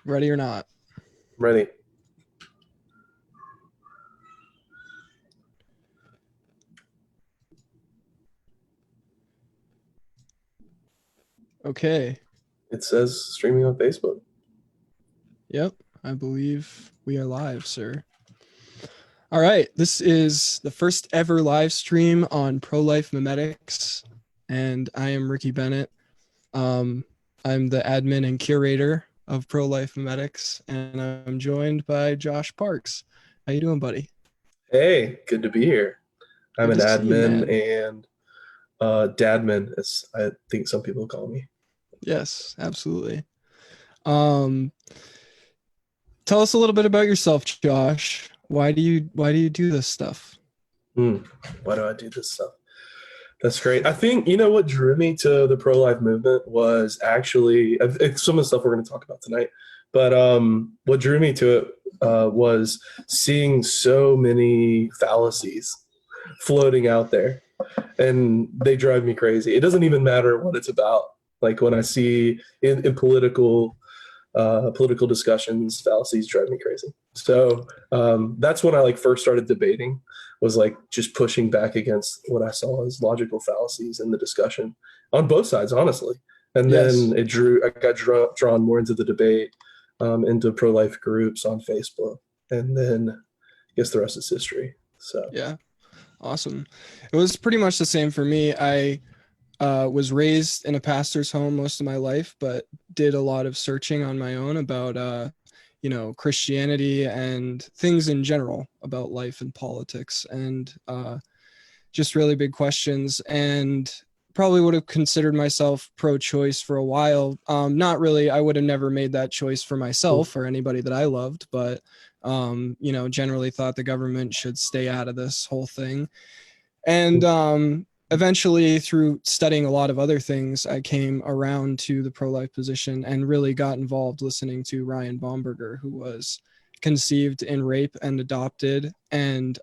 Ready or not? Ready. Okay. It says streaming on Facebook. Yep. I believe we are live, sir. All right. This is the first ever live stream on pro-life memetics, and I am Ricky Bennett. I'm the admin and curator of pro-life memetics, and I'm joined by Josh Parks. How you doing, buddy? Hey, good to be here. I'm Good an to see you, admin man. and dadmin, as I think some people call me. Yes, absolutely. Um, Tell us a little bit about yourself, Josh. Why do you do this stuff? Hmm. Why do I do this stuff? That's great. I think, you know, what drew me to the pro-life movement was actually it's some of the stuff we're going to talk about tonight. But what drew me to it was seeing so many fallacies floating out there, and they drive me crazy. It doesn't even matter what it's about. Like when I see in political discussions, fallacies drive me crazy. So that's when I like first started debating, was like just pushing back against what I saw as logical fallacies in the discussion on both sides, honestly. And then Yes. I got drawn more into the debate, into pro-life groups on Facebook. And then I guess the rest is history. So, Yeah. Awesome. It was pretty much the same for me. I was raised in a pastor's home most of my life, but did a lot of searching on my own about Christianity and things in general about life and politics, and just really big questions. And probably would have considered myself pro-choice for a while. Not really. I would have never made that choice for myself or anybody that I loved, but generally thought the government should stay out of this whole thing. And eventually, through studying a lot of other things, I came around to the pro-life position and really got involved listening to Ryan Baumberger, who was conceived in rape and adopted. And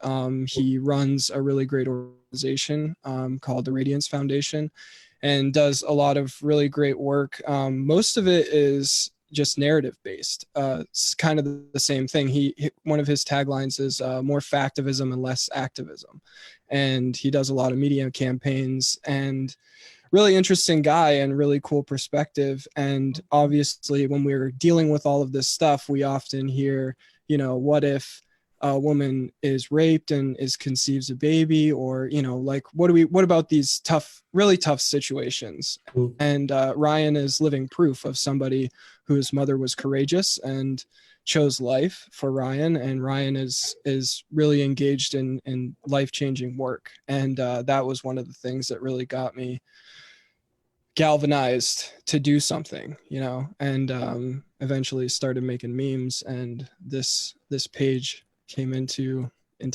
he runs a really great organization called the Radiance Foundation, and does a lot of really great work. Most of it is just narrative based. It's kind of the same thing. One of his taglines is more factivism and less activism, and he does a lot of media campaigns, and really interesting guy and really cool perspective. And obviously when we're dealing with all of this stuff, we often hear, what if a woman is raped and conceives a baby, or like what about these really tough situations? And Ryan is living proof of somebody whose mother was courageous and chose life for Ryan, and Ryan is really engaged in life-changing work. And that was one of the things that really got me galvanized to do something, and eventually started making memes, and this page came into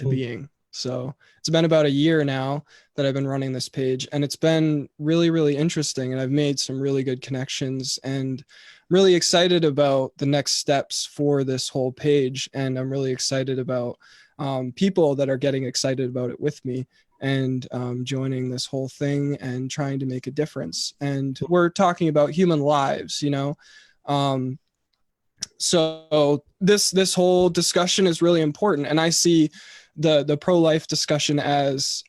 being. So it's been about a year now that I've been running this page, and it's been really, really interesting, and I've made some really good connections, and I'm really excited about the next steps for this whole page. And I'm really excited about people that are getting excited about it with me, and joining this whole thing and trying to make a difference. And we're talking about human lives, um, so this whole discussion is really important, and I see the pro-life discussion as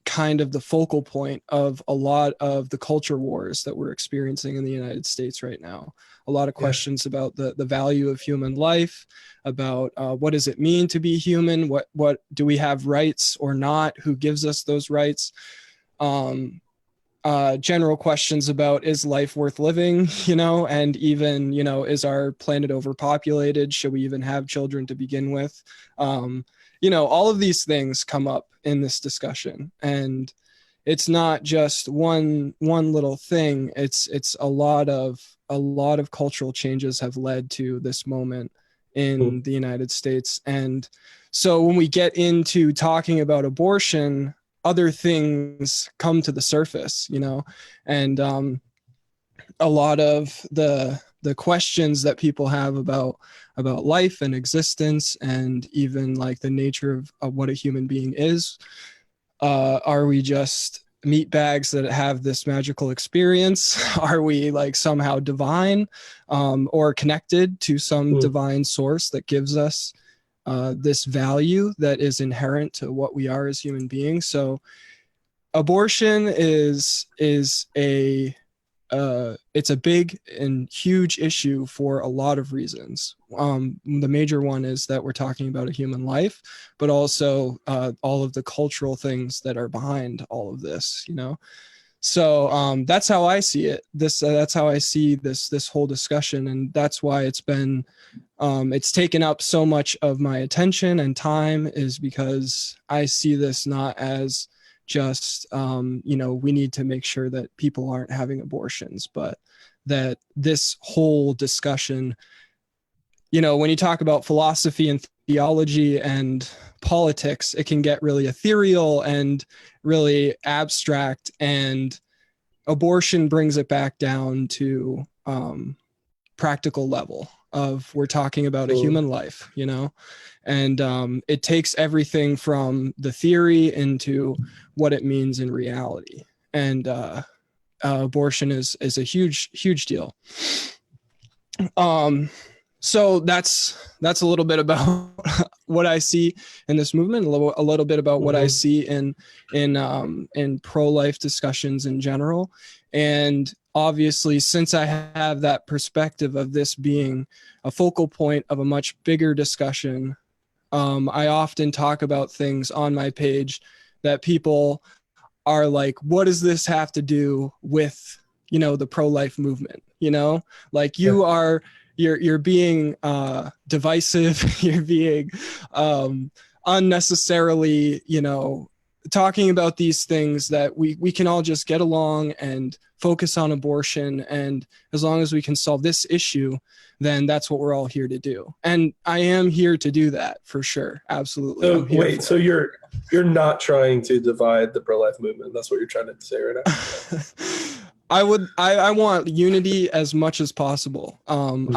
kind of the focal point of a lot of the culture wars that we're experiencing in the United States right now. A lot of yeah. questions about the value of human life, about what does it mean to be human, what do we have rights or not, who gives us those rights, general questions about, is life worth living, and even, is our planet overpopulated? Should we even have children to begin with? All of these things come up in this discussion, and it's not just one little thing. It's a lot of cultural changes have led to this moment in the United States. And so when we get into talking about abortion, other things come to the surface, and a lot of the questions that people have about life and existence, and even like the nature of what a human being is. Are we just meat bags that have this magical experience? Are we like somehow divine, or connected to some Mm. divine source that gives us this value that is inherent to what we are as human beings? So abortion is a it's a big and huge issue for a lot of reasons. The major one is that we're talking about a human life, but also all of the cultural things that are behind all of this, you know? So that's how I see it. That's how I see this whole discussion, and that's why it's taken up so much of my attention and time, is because I see this not as just we need to make sure that people aren't having abortions, but that this whole discussion, when you talk about philosophy and theology and politics, it can get really ethereal and really abstract, and abortion brings it back down to practical level of, we're talking about a Mm. human life, and it takes everything from the theory into what it means in reality. And abortion is a huge deal. So that's a little bit about what I see in this movement, a little bit about what I Mhm. see in pro-life discussions in general. And obviously, since I have that perspective of this being a focal point of a much bigger discussion, I often talk about things on my page that people are like, what does this have to do with, the pro-life movement? Like, Yeah. you're being divisive, you're being unnecessarily, talking about these things that we can all just get along and focus on abortion. And as long as we can solve this issue, then that's what we're all here to do. And I am here to do that for sure. Absolutely. So I'm here wait, for so it. you're not trying to divide the pro life movement. That's what you're trying to say right I want unity as much as possible. now.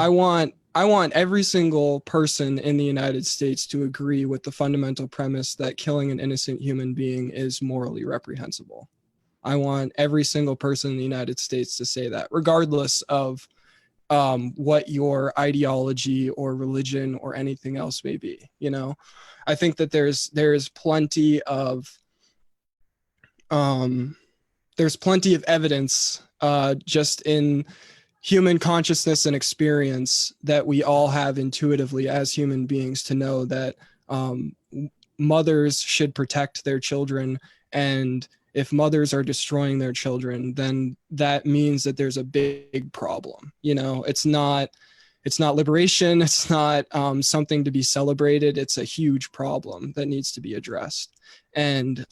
I want every single person in the United States to agree with the fundamental premise that killing an innocent human being is morally reprehensible. I want every single person in the United States to say that, regardless of what your ideology or religion or anything else may be. I think that there's plenty of um, evidence just in human consciousness and experience that we all have intuitively as human beings, to know that um, mothers should protect their children. And if mothers are destroying their children, then that means that there's a big problem. It's not liberation. It's not something to be celebrated. It's a huge problem that needs to be addressed. And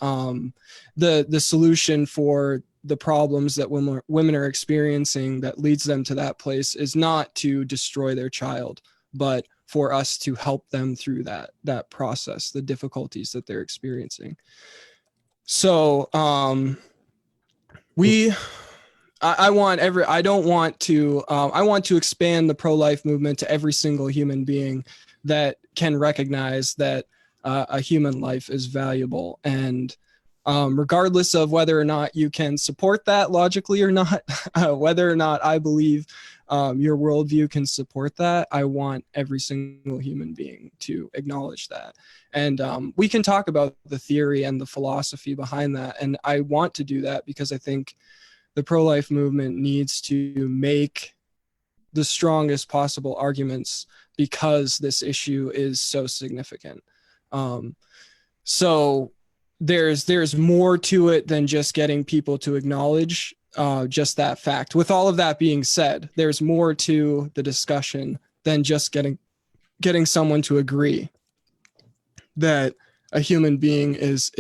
the solution for the problems that women are experiencing that leads them to that place is not to destroy their child, but for us to help them through that process, the difficulties that they're experiencing. So we I want I want to expand the pro-life movement to every single human being that can recognize that a human life is valuable. And regardless of whether or not you can support that logically or not, whether or not I believe your worldview can support that, I want every single human being to acknowledge that. And we can talk about the theory and the philosophy behind that. And I want to do that because I think the pro-life movement needs to make the strongest possible arguments, because this issue is so significant. So there's more to it than just getting people to acknowledge just that fact. With all of that being said, there's more to the discussion than just getting someone to agree that a human being is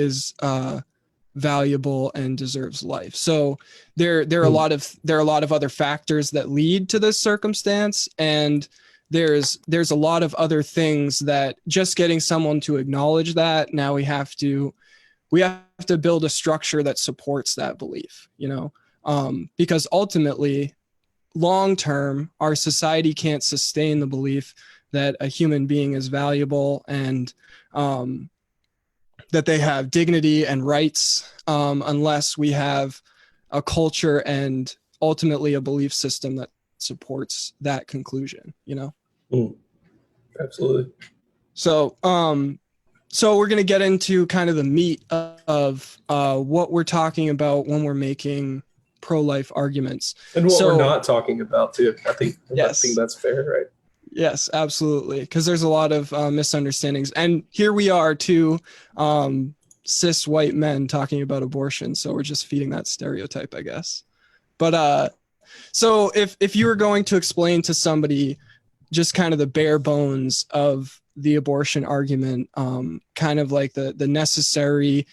valuable and deserves life. So there are a lot of other factors that lead to this circumstance, and there's a lot of other things that just getting someone to acknowledge that, now we have to build a structure that supports that belief, because ultimately, long term, our society can't sustain the belief that a human being is valuable, and that they have dignity and rights, unless we have a culture and ultimately a belief system that supports that conclusion, Absolutely. So, so we're going to get into kind of the meat of what we're talking about when we're making pro-life arguments. And what we're not talking about too. I think that's fair, right? Yes, absolutely. Because there's a lot of misunderstandings. And here we are, two cis white men talking about abortion. So we're just feeding that stereotype, I guess. But so if you were going to explain to somebody just kind of the bare bones of the abortion argument, kind of like the necessary,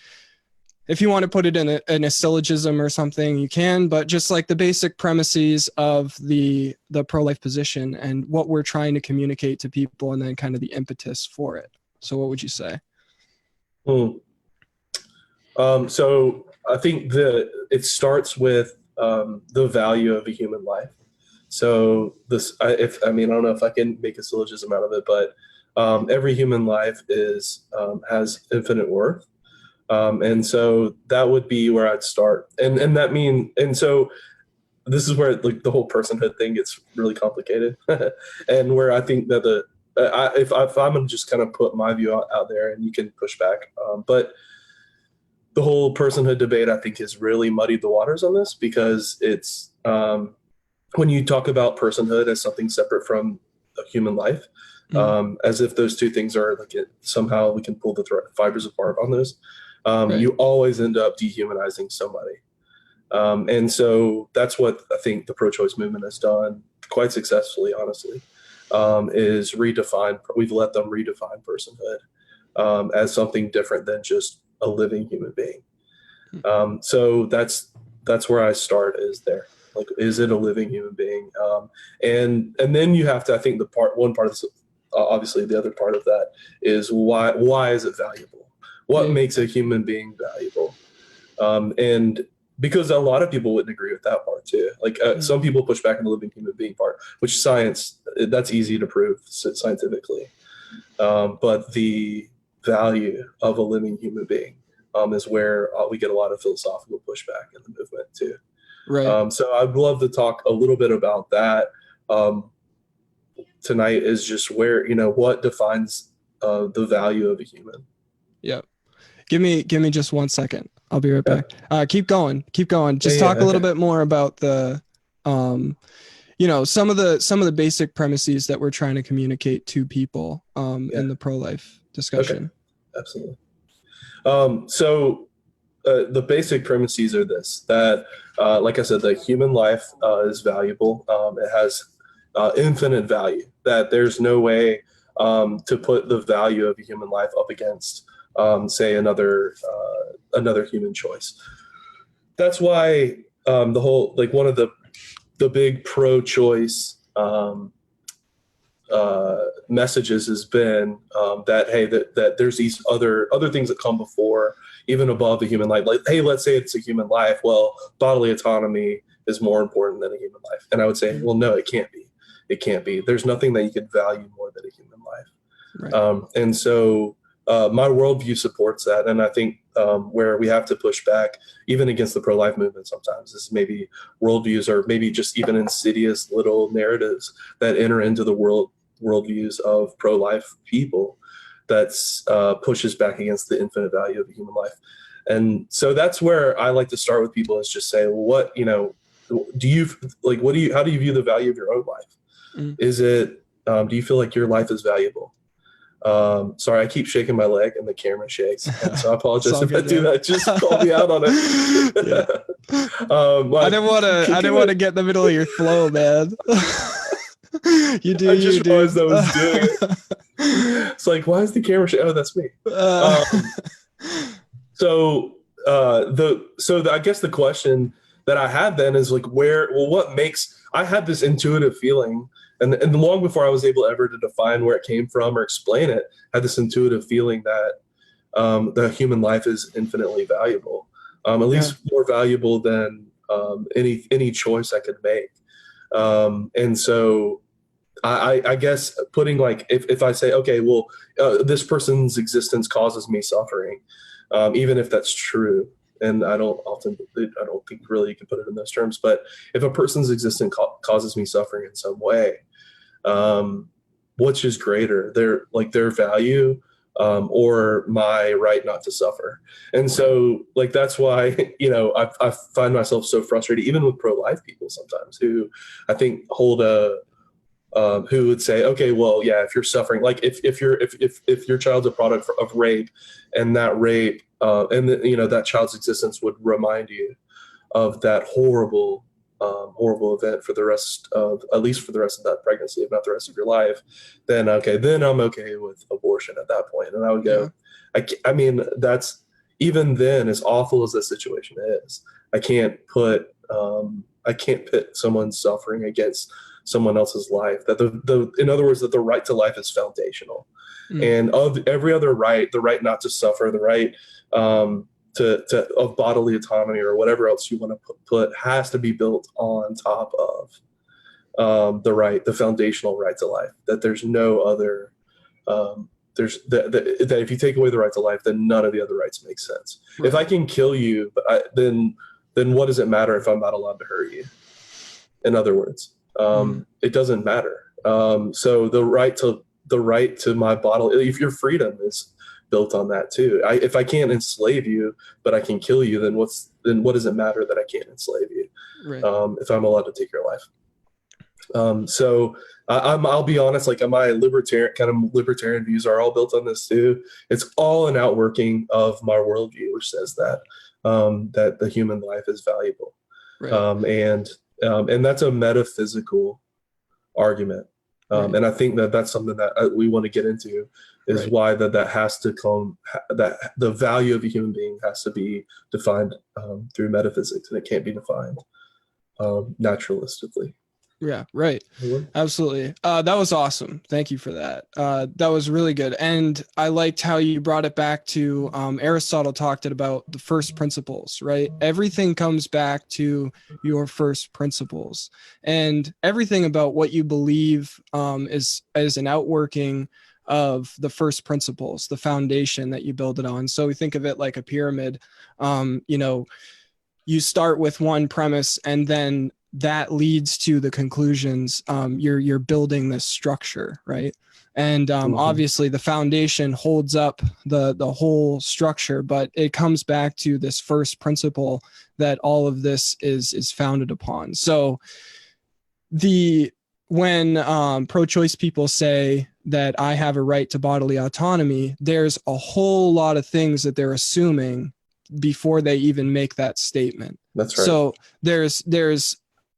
if you want to put it in a syllogism or something, you can, but just like the basic premises of the pro-life position and what we're trying to communicate to people, and then kind of the impetus for it. So what would you say? So I think it starts with the value of a human life. So I don't know if I can make a syllogism out of it, but every human life has infinite worth. And so that would be where I'd start. And so this is where like the whole personhood thing gets really complicated. And where I think that if I'm going to just kind of put my view out there and you can push back. But the whole personhood debate, I think, has really muddied the waters on this, because it's when you talk about personhood as something separate from a human life, as if those two things are like somehow we can pull the fibers apart on those. Right. You always end up dehumanizing somebody. And so that's what I think the pro-choice movement has done quite successfully, honestly, is we've let them redefine personhood as something different than just a living human being. So that's where I start, is there. Like, is it a living human being? And then you have to, I think one part of this, obviously the other part of that is why is it valuable? What makes a human being valuable? And because a lot of people wouldn't agree with that part too. Like some people push back on the living human being part, which that's easy to prove scientifically. But the value of a living human being is where we get a lot of philosophical pushback in the movement too. Right. So I'd love to talk a little bit about that tonight, is just where, what defines the value of a human. Yeah. Give me just 1 second. I'll be right back. Keep going. Just talk a little bit more about the, some of the basic premises that we're trying to communicate to people in the pro-life discussion. Okay. Absolutely. So the basic premises are that like I said, the human life is valuable. It has infinite value, that there's no way to put the value of a human life up against say another human choice. That's why the whole, like, one of the big pro-choice messages has been that, hey, that there's these other things that come before, even above the human life. Like, hey, let's say it's a human life. Well, bodily autonomy is more important than a human life. And I would say, well, no, it can't be. It can't be. There's nothing that you could value more than a human life. Right. And so my worldview supports that. And I think where we have to push back, even against the pro-life movement sometimes, is maybe worldviews, or maybe just even insidious little narratives that enter into the worldviews of pro-life people that's pushes back against the infinite value of a human life. And so that's where I like to start with people, is just say, well, how do you view the value of your own life? Is it, do you feel like your life is valuable? Sorry, I keep shaking my leg and the camera shakes, and so I apologize if I do that. Just call me out on it. I didn't want to get in the middle of your flow, man. You do. I just realized I was doing it. It's like, why is the camera shaking? Oh, that's me. So I guess the question that I had then is like, what makes, I had this intuitive feeling, and long before I was able ever to define where it came from or explain it, I had this intuitive feeling that the human life is infinitely valuable, at least more valuable than any choice I could make. And so I guess putting, like, if I say, okay, well, this person's existence causes me suffering, even if that's true. And I don't think really you can put it in those terms. But if a person's existence causes me suffering in some way, which is greater, their value, or my right not to suffer? And so, like, that's why, I find myself so frustrated, even with pro-life people sometimes, who I think hold who would say, okay, well, yeah, if you're suffering, like if your child's a product of rape, and that rape, that child's existence would remind you of that horrible event for the rest of, at least for the rest of that pregnancy, if not the rest of your life, then okay, then I'm okay with abortion at that point. And I would go, I mean, that's, even then, as awful as the situation is, I can't pit someone's suffering against someone else's life. That in other words, that the right to life is foundational, and of every other right, the right not to suffer, the right of bodily autonomy, or whatever else you want to put, has to be built on top of the foundational right to life. That there's no other. That if you take away the right to life, then none of the other rights make sense. Right. If I can kill you, then what does it matter if I'm not allowed to hurt you? In other words, it doesn't matter. So the right to my bodily, if your freedom is built on that too. If I can't enslave you, but I can kill you, then what does it matter that I can't enslave you? Right. If I'm allowed to take your life. So I'll be honest, like my libertarian views are all built on this too. It's all an outworking of my worldview, which says that the human life is valuable. Right. And that's a metaphysical argument. Right. And I think that's something that we want to get into, is right. why that has to come, that the value of a human being has to be defined through metaphysics, and it can't be defined naturalistically. Yeah, right. Absolutely. That was awesome. Thank you for that. That was really good. And I liked how you brought it back to Aristotle talked about the first principles, right? Everything comes back to your first principles, and everything about what you believe is an outworking of the first principles, the foundation that you build it on. So we think of it like a pyramid. You start with one premise, and then that leads to the conclusions. You're building this structure, right? And obviously the foundation holds up the whole structure, but it comes back to this first principle that all of this is founded upon. So when pro-choice people say that I have a right to bodily autonomy, there's a whole lot of things that they're assuming before they even make that statement. That's right. So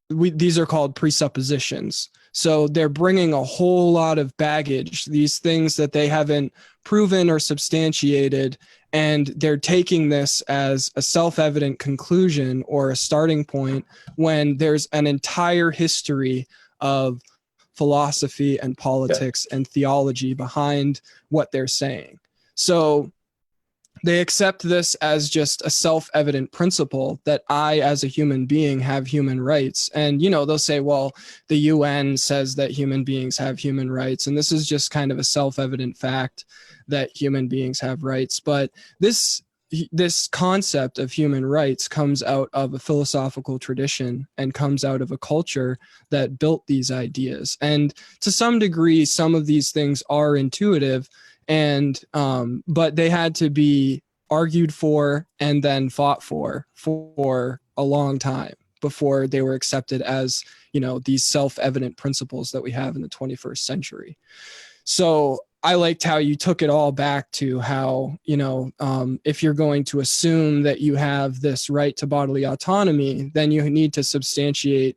these are called presuppositions. So they're bringing a whole lot of baggage, these things that they haven't proven or substantiated, and they're taking this as a self-evident conclusion or a starting point, when there's an entire history of philosophy and politics and theology behind what they're saying. So they accept this as just a self-evident principle that I, as a human being, have human rights. And, they'll say, well, the UN says that human beings have human rights, and this is just kind of a self-evident fact that human beings have rights. But this concept of human rights comes out of a philosophical tradition and comes out of a culture that built these ideas. And to some degree, some of these things are intuitive, and but they had to be argued for and then fought for a long time before they were accepted as, these self-evident principles that we have in the 21st century. So I liked how you took it all back to how, if you're going to assume that you have this right to bodily autonomy, then you need to substantiate,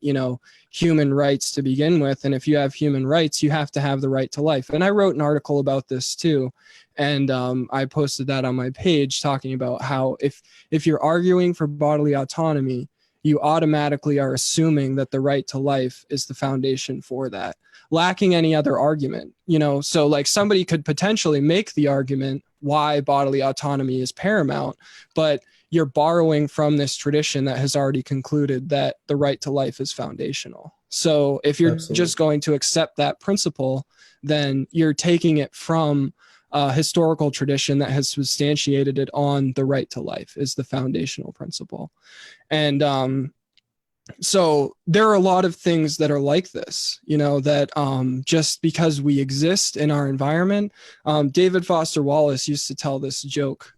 human rights to begin with. And if you have human rights, you have to have the right to life. And I wrote an article about this too. And I posted that on my page, talking about how if you're arguing for bodily autonomy, you automatically are assuming that the right to life is the foundation for that, lacking any other argument. So like somebody could potentially make the argument why bodily autonomy is paramount, but you're borrowing from this tradition that has already concluded that the right to life is foundational. So if you're just going to accept that principle, then you're taking it from historical tradition that has substantiated it on the right to life is the foundational principle. And so there are a lot of things that are like this, that just because we exist in our environment. David Foster Wallace used to tell this joke.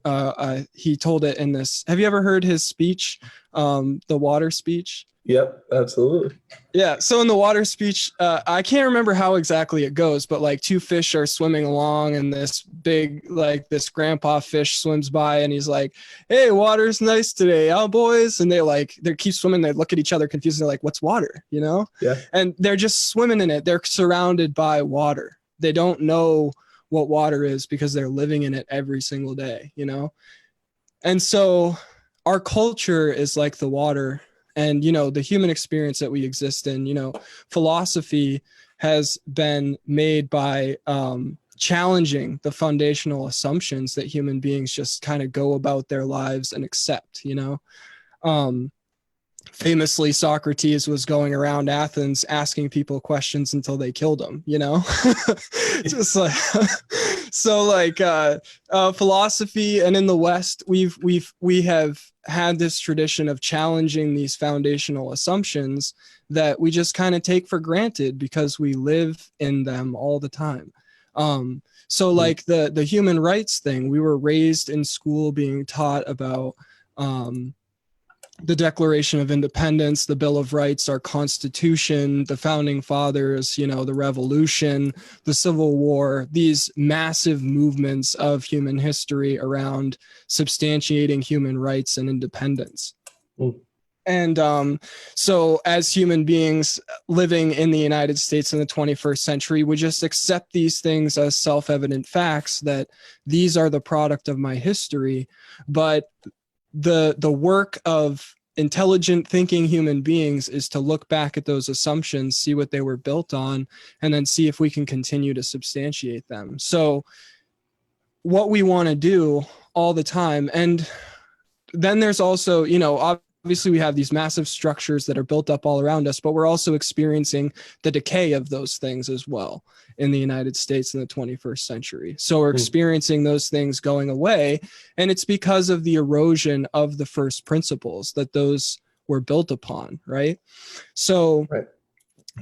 He told it in this. Have you ever heard his speech, the water speech? Yep, absolutely. Yeah. So in the water speech, I can't remember how exactly it goes, but like two fish are swimming along and this big, like this grandpa fish swims by and he's like, "Hey, water's nice today, huh, boys?" And they keep swimming. They look at each other confused. And they're like, "What's water?" Yeah. And they're just swimming in it. They're surrounded by water. They don't know what water is because they're living in it every single day, And so our culture is like the water. And, the human experience that we exist in, philosophy has been made by challenging the foundational assumptions that human beings just kind of go about their lives and accept, famously, Socrates was going around Athens asking people questions until they killed him, just like, so like philosophy, and in the West, we have had this tradition of challenging these foundational assumptions that we just kind of take for granted because we live in them all the time. So like the human rights thing, we were raised in school being taught about the Declaration of Independence, the Bill of Rights, our Constitution, the Founding Fathers, the Revolution, the Civil War, these massive movements of human history around substantiating human rights and independence. And so as human beings living in the United States in the 21st century, we just accept these things as self-evident facts that these are the product of my history. But the work of intelligent thinking human beings is to look back at those assumptions, see what they were built on, and then see if we can continue to substantiate them. So what we want to do all the time, and then there's also, obviously we have these massive structures that are built up all around us, but we're also experiencing the decay of those things as well in the United States in the 21st century. So we're experiencing those things going away, and it's because of the erosion of the first principles that those were built upon, right? So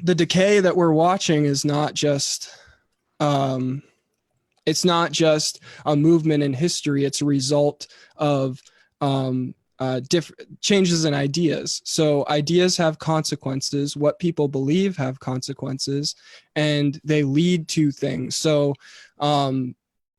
the decay that we're watching is not just it's not just a movement in history. It's a result of different changes in ideas. So ideas have consequences. What people believe have consequences, and they lead to things. So,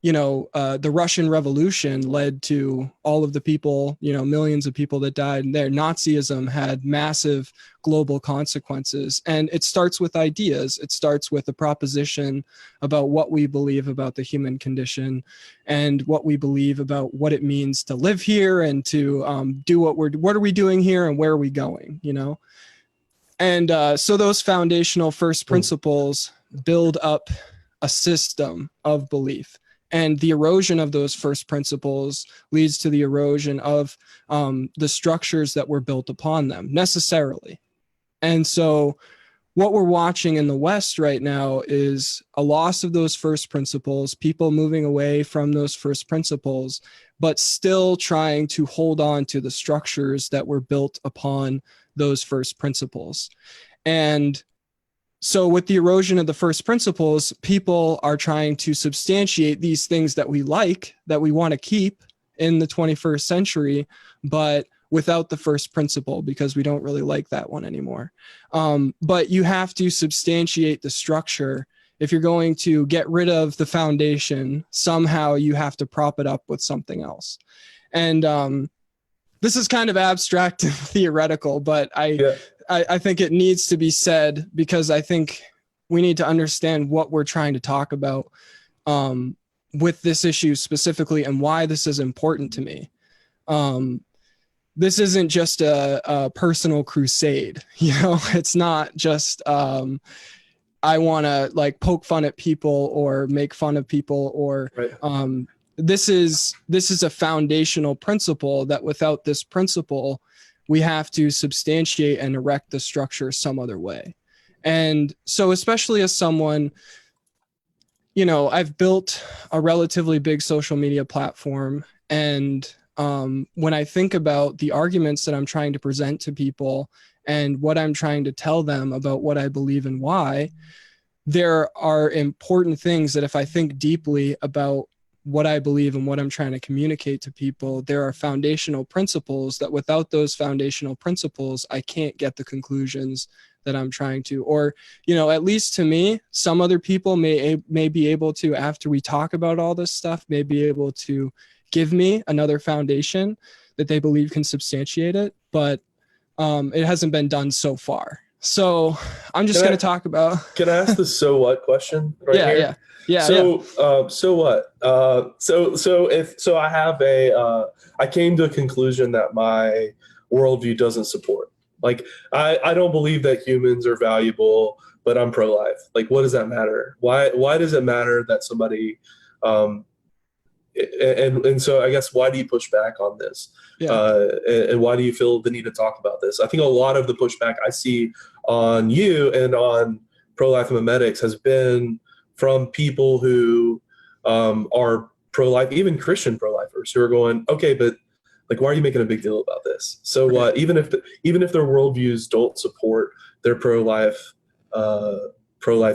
the Russian Revolution led to all of the people, millions of people that died there. Nazism had massive global consequences. And it starts with ideas. It starts with a proposition about what we believe about the human condition and what we believe about what it means to live here and to do what are we doing here and where are we going, And so those foundational first principles build up a system of belief. And the erosion of those first principles leads to the erosion of the structures that were built upon them necessarily. And so what we're watching in the West right now is a loss of those first principles, people moving away from those first principles, but still trying to hold on to the structures that were built upon those first principles. And so with the erosion of the first principles, people are trying to substantiate these things that we like, that we want to keep in the 21st century, but without the first principle because we don't really like that one anymore. But you have to substantiate the structure. If you're going to get rid of the foundation, somehow you have to prop it up with something else. And this is kind of abstract and theoretical, but I think it needs to be said because I think we need to understand what we're trying to talk about with this issue specifically and why this is important to me. This isn't just a personal crusade, it's not just I want to like poke fun at people or make fun of people or this is a foundational principle that without this principle, we have to substantiate and erect the structure some other way. And so especially as someone, I've built a relatively big social media platform, and when I think about the arguments that I'm trying to present to people and what I'm trying to tell them about what I believe and why, there are important things that if I think deeply about what I believe and what I'm trying to communicate to people, there are foundational principles that without those foundational principles, I can't get the conclusions that I'm trying to, or, at least to me, some other people may be able to, after we talk about all this stuff, may be able to give me another foundation that they believe can substantiate it. But it hasn't been done so far. So I'm just going to talk about. Can I ask the so what question right here? Yeah. So what? So I have I came to a conclusion that my worldview doesn't support. Like, I don't believe that humans are valuable, but I'm pro-life. Like, what does that matter? Why does it matter that somebody, and so I guess, why do you push back on this? And why do you feel the need to talk about this? I think a lot of the pushback I see on you and on pro-life and memetics has been from people who are pro-life, even Christian pro-lifers, who are going, okay, but like, why are you making a big deal about this? So what? Even if their worldviews don't support their pro-life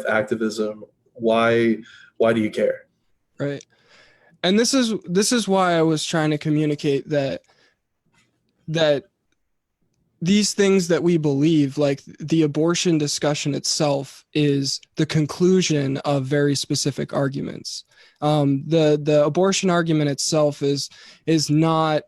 activism, why do you care? Right. And this is why I was trying to communicate that these things that we believe, like the abortion discussion itself, is the conclusion of very specific arguments. The abortion argument itself is not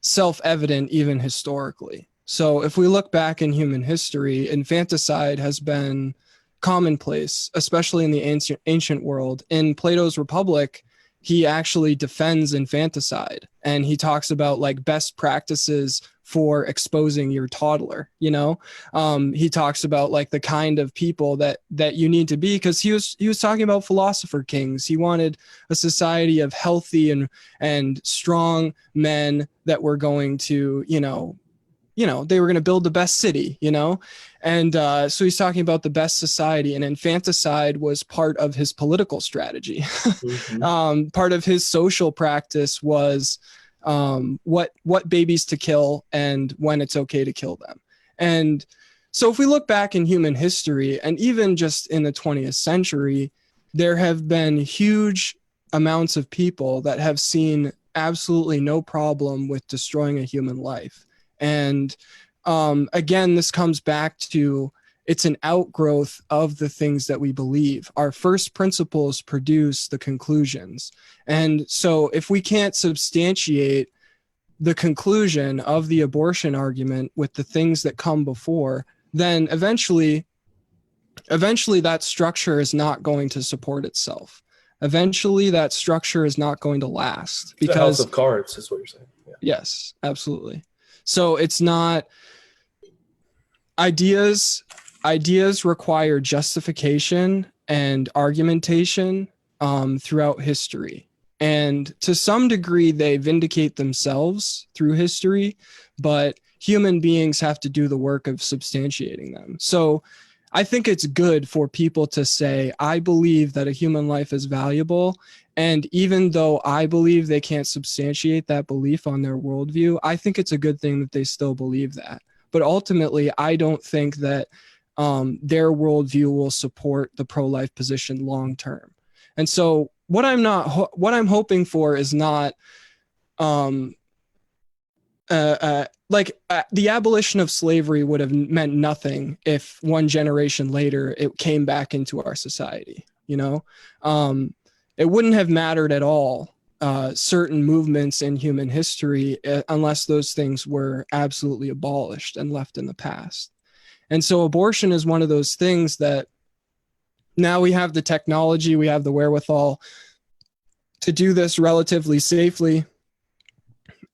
self-evident even historically. So if we look back in human history, infanticide has been commonplace, especially in the ancient world. In Plato's Republic, he actually defends infanticide, and he talks about like best practices for exposing your toddler. He talks about like the kind of people that you need to be, because he was talking about philosopher kings. He wanted a society of healthy and strong men that were going to, they were going to build the best city, and so he's talking about the best society, and infanticide was part of his political strategy. Mm-hmm. Part of his social practice was what babies to kill and when it's okay to kill them. And so if we look back in human history, and even just in the 20th century, there have been huge amounts of people that have seen absolutely no problem with destroying a human life. And again, this comes back to, it's an outgrowth of the things that we believe. Our first principles produce the conclusions. And so if we can't substantiate the conclusion of the abortion argument with the things that come before, then eventually that structure is not going to support itself. Eventually that structure is not going to last. Because the house of cards is what you're saying. Yeah. Yes, absolutely. So it's not ideas require justification and argumentation throughout history. And to some degree, they vindicate themselves through history, but human beings have to do the work of substantiating them. So I think it's good for people to say, I believe that a human life is valuable. And even though I believe they can't substantiate that belief on their worldview, I think it's a good thing that they still believe that. But ultimately, I don't think that their worldview will support the pro-life position long term. And so what I'm hoping for is not the abolition of slavery would have meant nothing if one generation later it came back into our society. It wouldn't have mattered at all, certain movements in human history, unless those things were absolutely abolished and left in the past. And so abortion is one of those things that now we have the technology, we have the wherewithal to do this relatively safely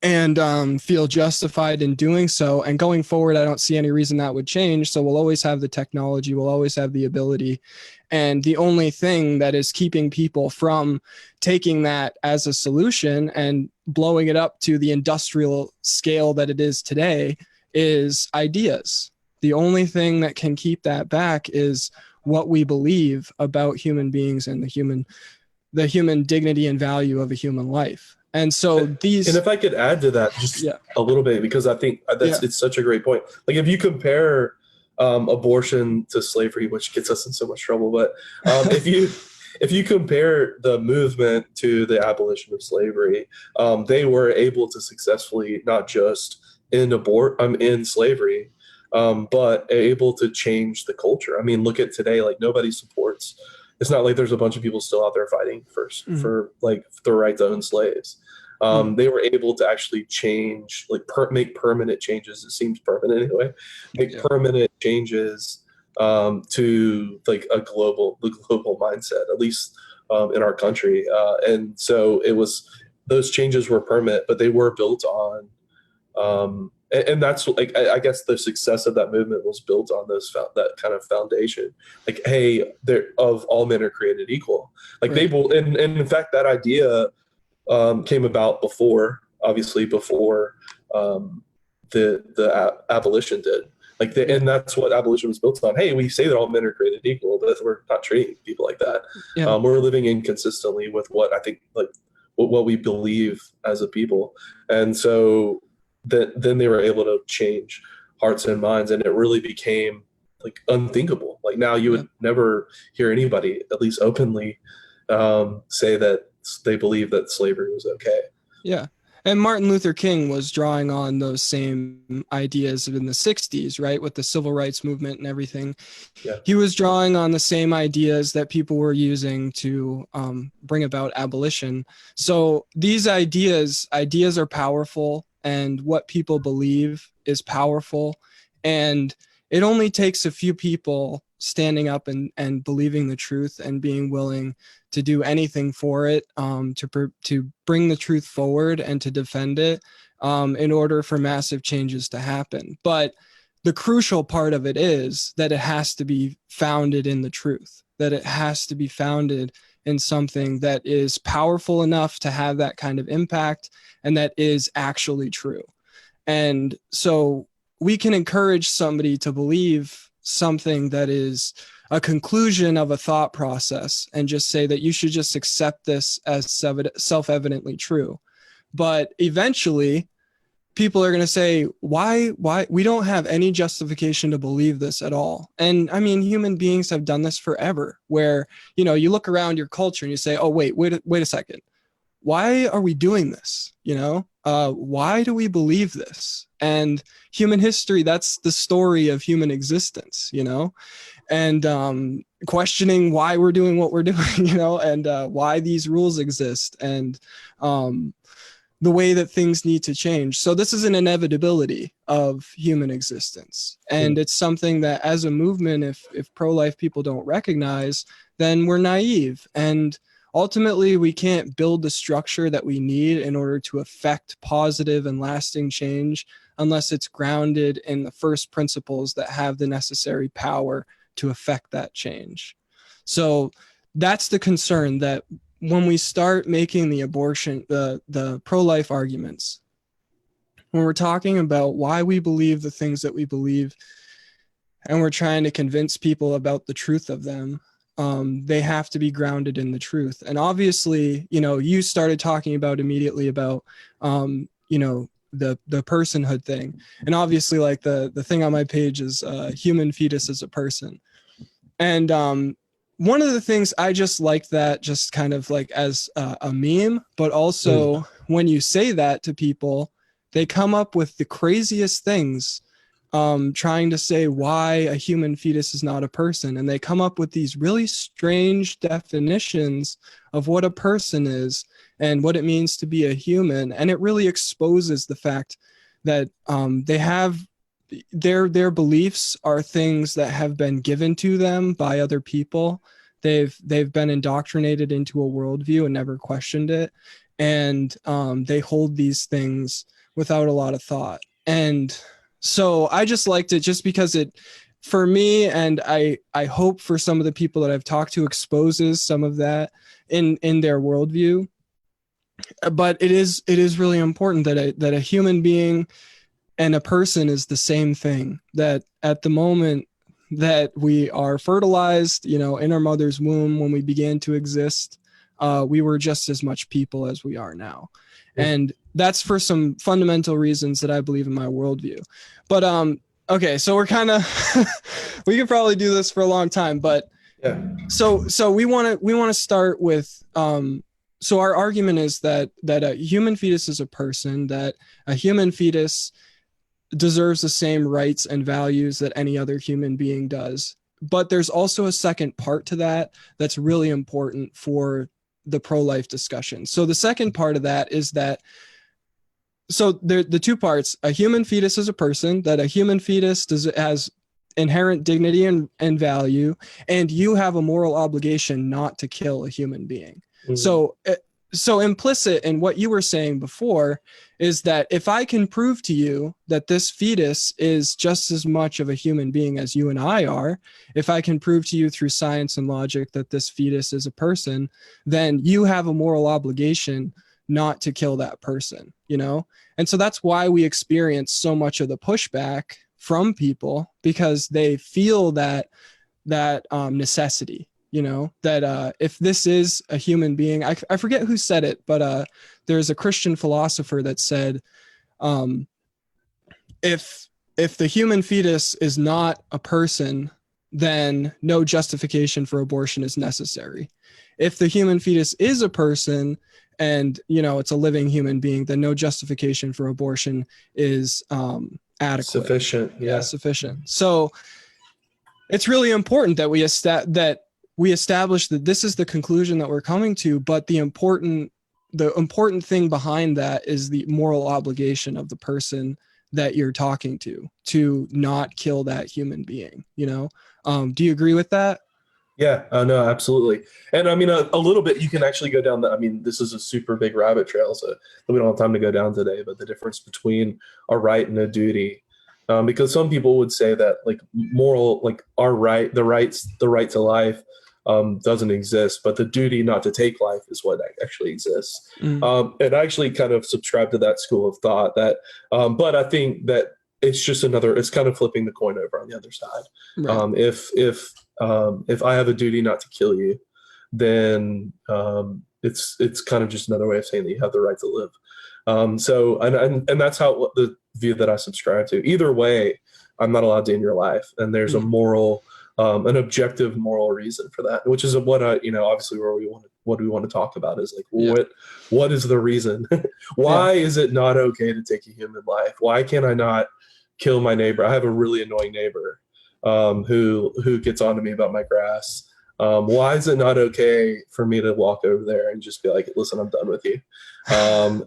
and feel justified in doing so. And going forward, I don't see any reason that would change. So we'll always have the technology, we'll always have the ability. And the only thing that is keeping people from taking that as a solution and blowing it up to the industrial scale that it is today is ideas. The only thing that can keep that back is what we believe about human beings and the human dignity and value of a human life. And so And if I could add to that just yeah, a little bit, because I think yeah, it's such a great point. Like if you compare abortion to slavery, which gets us in so much trouble, but if you compare the movement to the abolition of slavery, they were able to successfully not just end slavery, but able to change the culture. I mean, look at today. Like nobody supports. It's not like there's a bunch of people still out there fighting mm, for like the right to own slaves. mm, They were able to actually change, like make permanent changes. It seems permanent anyway. Make yeah, permanent changes to like the global mindset, at least in our country. And so those changes were permanent, but they were built on and that's like I guess the success of that movement was built on that kind of foundation. Like, hey, of all men are created equal. Like they right, will, and in fact, that idea came about obviously before the abolition did. yeah, And that's what abolition was built on. Hey, we say that all men are created equal, but we're not treating people like that. yeah, We're living inconsistently with what I think, like what we believe as a people, and so then they were able to change hearts and minds, and it really became like unthinkable. Like now, you yeah, would never hear anybody, at least openly, say that they believe that slavery was okay. yeah. And Martin Luther King was drawing on those same ideas in the 60s, right? With the civil rights movement and everything. Yeah. He was drawing on the same ideas that people were using to bring about abolition. So these ideas are powerful, and what people believe is powerful. And it only takes a few people standing up and believing the truth and being willing to do anything for it, to bring the truth forward and to defend it, in order for massive changes to happen. But the crucial part of it is that it has to be founded in the truth, that it has to be founded in something that is powerful enough to have that kind of impact and that is actually true. And so we can encourage somebody to believe something that is a conclusion of a thought process and just say that you should just accept this as self-evidently true. But eventually, people are going to say, why we don't have any justification to believe this at all. And I mean, human beings have done this forever, where, you look around your culture and you say, oh, wait a second. Why are we doing this? Why do we believe this? And human history, that's the story of human existence, and questioning why we're doing what we're doing, and why these rules exist, and the way that things need to change. So this is an inevitability of human existence. And it's something that as a movement, if pro-life people don't recognize, then we're naive. And ultimately, we can't build the structure that we need in order to affect positive and lasting change unless it's grounded in the first principles that have the necessary power to affect that change. So that's the concern, that when we start making the pro-life arguments, when we're talking about why we believe the things that we believe, and we're trying to convince people about the truth of them, they have to be grounded in the truth. And obviously, you started talking about immediately about, the personhood thing. And obviously, like the thing on my page is human fetus as a person. And one of the things I just liked that just kind of like as a meme, but also when you say that to people, they come up with the craziest things, trying to say why a human fetus is not a person. And they come up with these really strange definitions of what a person is and what it means to be a human. And it really exposes the fact that they have their beliefs are things that have been given to them by other people. They've been indoctrinated into a worldview and never questioned it, and they hold these things without a lot of thought. And so I just liked it just because it, for me, and I hope for some of the people that I've talked to, exposes some of that in their worldview. But it is really important that a human being and a person is the same thing, that at the moment that we are fertilized, in our mother's womb when we began to exist, we were just as much people as we are now. And that's for some fundamental reasons that I believe in my worldview. But okay, so we're kind of we could probably do this for a long time, but Yeah. So we want to start with so our argument is that a human fetus is a person, that a human fetus deserves the same rights and values that any other human being does. But there's also a second part to that that's really important for the pro-life discussion. So the second part of that is that, so the two parts: a human fetus is a person, that a human fetus has inherent dignity and value, and you have a moral obligation not to kill a human being. Mm-hmm. So implicit in what you were saying before is that if I can prove to you that this fetus is just as much of a human being as you and I are, if I can prove to you through science and logic that this fetus is a person, then you have a moral obligation not to kill that person, And so that's why we experience so much of the pushback from people, because they feel that necessity, that if this is a human being, I forget who said it, but there's a Christian philosopher that said, if the human fetus is not a person, then no justification for abortion is necessary. If the human fetus is a person and, it's a living human being, then no justification for abortion is adequate. Sufficient. Yeah. Sufficient. So it's really important that we establish that this is the conclusion that we're coming to, but the important thing behind that is the moral obligation of the person that you're talking to not kill that human being. Do you agree with that? Yeah, no, absolutely. And I mean, a little bit, you can actually go down this is a super big rabbit trail, so we don't have time to go down today, but the difference between a right and a duty. Because some people would say that our right, the right to life doesn't exist, but the duty not to take life is what actually exists. Mm. And I actually kind of subscribe to that school of thought but I think that it's kind of flipping the coin over on the other side. Right. If I have a duty not to kill you, then it's kind of just another way of saying that you have the right to live. And that's how the view that I subscribe to. Either way, I'm not allowed to end your life, and there's a moral, an objective moral reason for that, which is what obviously what we want to talk about is what is the reason? Why is it not okay to take a human life? Why can't I not kill my neighbor? I have a really annoying neighbor who gets on to me about my grass. Why is it not okay for me to walk over there and just be like, listen, I'm done with you,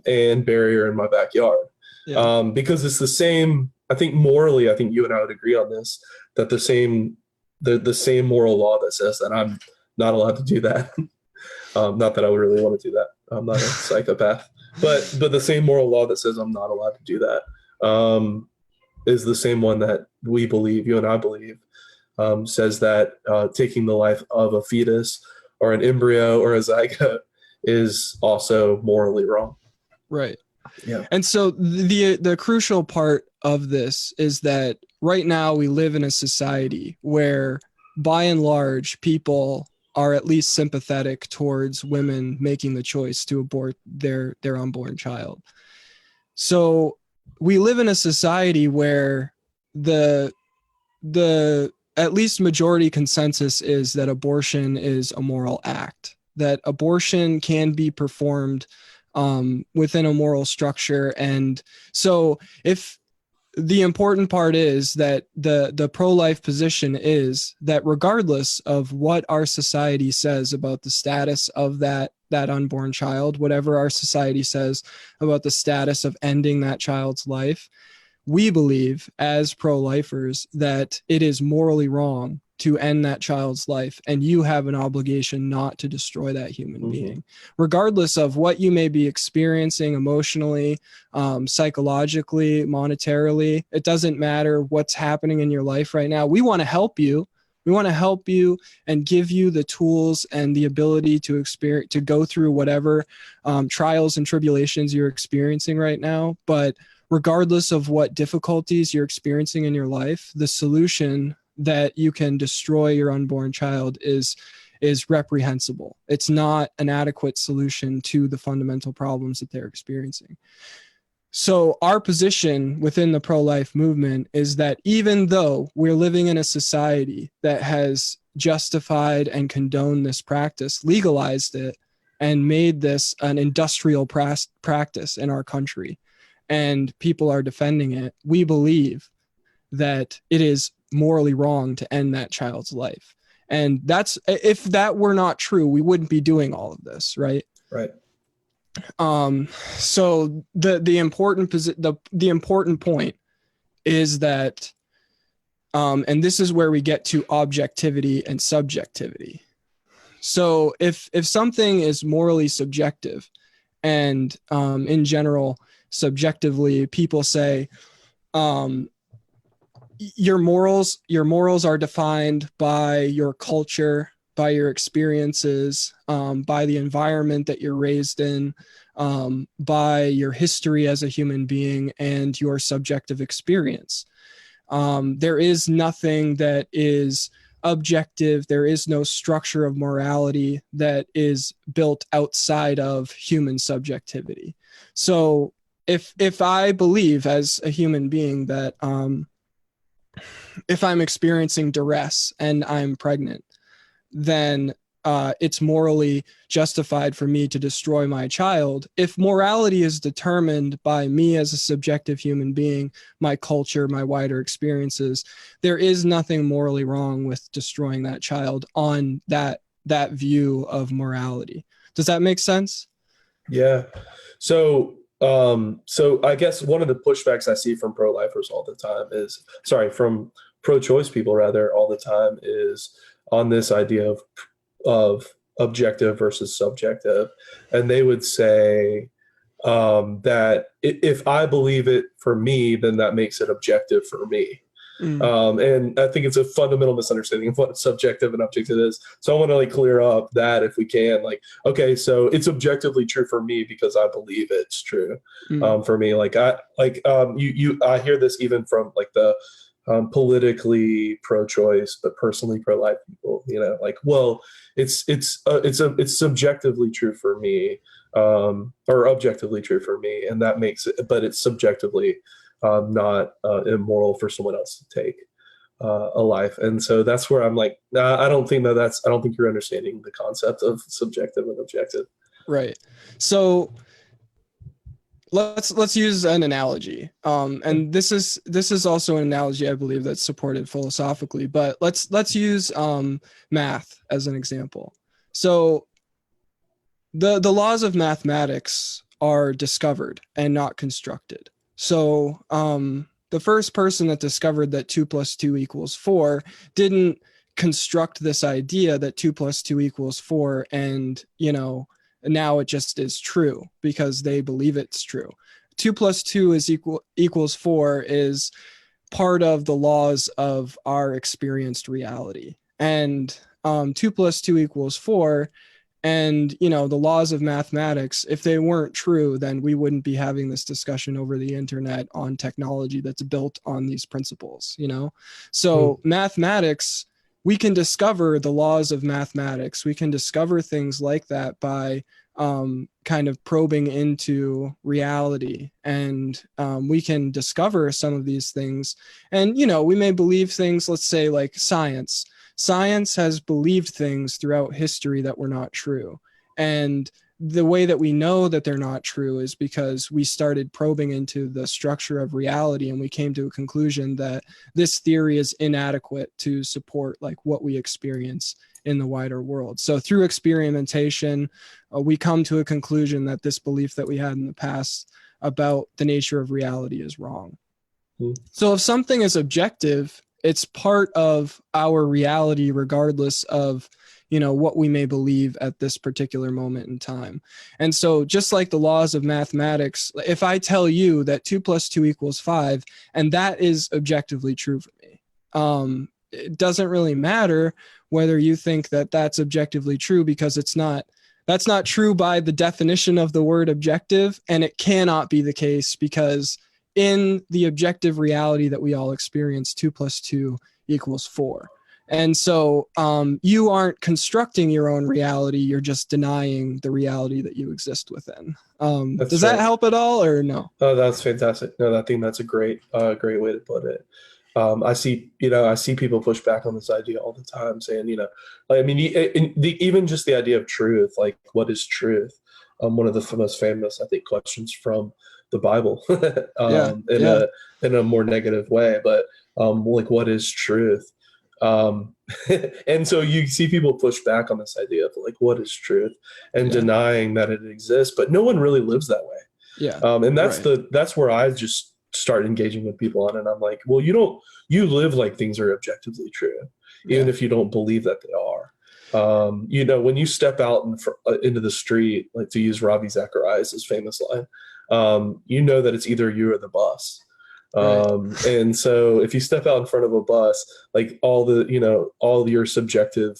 and bury her in my backyard? Yeah. Because it's the same. I think morally, I think you and I would agree on this, that the same moral law that says that I'm not allowed to do that. Not that I would really want to do that. I'm not a psychopath, but the same moral law that says I'm not allowed to do that is the same one that we believe, you and I believe, says that taking the life of a fetus or an embryo or a zygote is also morally wrong. Right. Yeah. And so the crucial part of this is that right now we live in a society where, by and large, people are at least sympathetic towards women making the choice to abort their unborn child. So we live in a society where the at least majority consensus is that abortion is a moral act, that abortion can be performed within a moral structure. And so if the important part is that the pro-life position is that regardless of what our society says about the status of that unborn child, whatever our society says about the status of ending that child's life, we believe as pro-lifers that it is morally wrong to end that child's life, and you have an obligation not to destroy that human being, regardless of what you may be experiencing emotionally, psychologically, monetarily. It doesn't matter what's happening in your life right now. We want to help you. We want to help you and give you the tools and the ability to go through whatever trials and tribulations you're experiencing right now. But regardless of what difficulties you're experiencing in your life, the solution that you can destroy your unborn child is reprehensible. It's not an adequate solution to the fundamental problems that they're experiencing. So our position within the pro-life movement is that even though we're living in a society that has justified and condoned this practice, legalized it, and made this an industrial practice in our country, and people are defending it, we believe that it is morally wrong to end that child's life. And that's, if that were not true, we wouldn't be doing all of this, right? Right. So the important point is that, and this is where we get to objectivity and subjectivity. So if something is morally subjective, and in general, subjectively, people say, your morals are defined by your culture, by your experiences, by the environment that you're raised in, by your history as a human being, and your subjective experience. There is nothing that is objective. There is no structure of morality that is built outside of human subjectivity. So if I believe as a human being that if I'm experiencing duress and I'm pregnant, then it's morally justified for me to destroy my child. If morality is determined by me as a subjective human being, my culture, my wider experiences, there is nothing morally wrong with destroying that child on that view of morality. Does that make sense? Yeah. So I guess one of the pushbacks I see from pro-lifers all the time is, from pro-choice people rather, all the time, is on this idea of objective versus subjective. And they would say that if I believe it for me, then that makes it objective for me. And I think it's a fundamental misunderstanding of what subjective and objective is. So I want to clear up that if we can, okay, so it's objectively true for me because I believe it's true for me. I hear this even from the politically pro-choice but personally pro-life people. Well, it's subjectively true for me, or objectively true for me, and that makes it, but it's subjectively not immoral for someone else to take a life. And so that's where I'm nah, I don't think you're understanding the concept of subjective and objective. Right. So let's use an analogy. And this is also an analogy I believe that's supported philosophically, but let's use math as an example. So the laws of mathematics are discovered and not constructed. So the first person that discovered that 2 + 2 = 4 didn't construct this idea that 2 + 2 = 4, and now it just is true because they believe it's true. 2 + 2 equals 4 is part of the laws of our experienced reality, and 2 + 2 = 4. And, the laws of mathematics, if they weren't true, then we wouldn't be having this discussion over the internet on technology that's built on these principles, So mathematics, we can discover the laws of mathematics. We can discover things like that by kind of probing into reality. And we can discover some of these things. And, we may believe things, let's say like science. Science has believed things throughout history that were not true. And the way that we know that they're not true is because we started probing into the structure of reality, and we came to a conclusion that this theory is inadequate to support what we experience in the wider world. So through experimentation, we come to a conclusion that this belief that we had in the past about the nature of reality is wrong. So if something is objective, it's part of our reality, regardless of, what we may believe at this particular moment in time. And so just like the laws of mathematics, if I tell you that 2 + 2 = 5, and that is objectively true for me, it doesn't really matter whether you think that that's objectively true, because that's not true by the definition of the word objective. And it cannot be the case because in the objective reality that we all experience, 2 + 2 equals 4. And so you aren't constructing your own reality. You're just denying the reality that you exist within. That's Does that right. help at all or no? Oh, that's fantastic. No, I think that's a great way to put it. I see people push back on this idea all the time, saying, like, I mean, even just the idea of truth, like, what is truth? One of the most famous, I think, questions from the Bible, Yeah. in Yeah. a more negative way, but like, what is truth? Um, and so you see people push back on this idea of like, what is truth, and Yeah. denying that it exists, but no one really lives that way. Yeah. And Right. that's where I just start engaging with people on it. And I'm like, well, you live like things are objectively true, even Yeah. if you don't believe that they are. When you step out into the street, like, to use Ravi Zacharias' famous line, you know that it's either you or the bus. Right. And so if you step out in front of a bus, like, all your subjective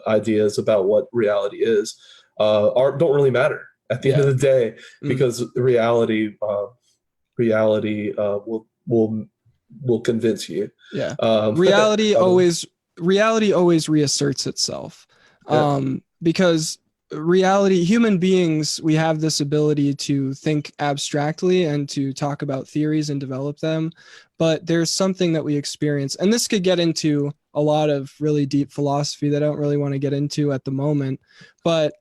ideas about what reality is don't really matter at the end of Yeah. the day, Mm. because reality will convince you. Yeah. Um, Reality other- always reality always reasserts itself. yeah, Because reality, human beings, we have this ability to think abstractly and to talk about theories and develop them. But there's something that we experience, and this could get into a lot of really deep philosophy that I don't really want to get into at the moment. But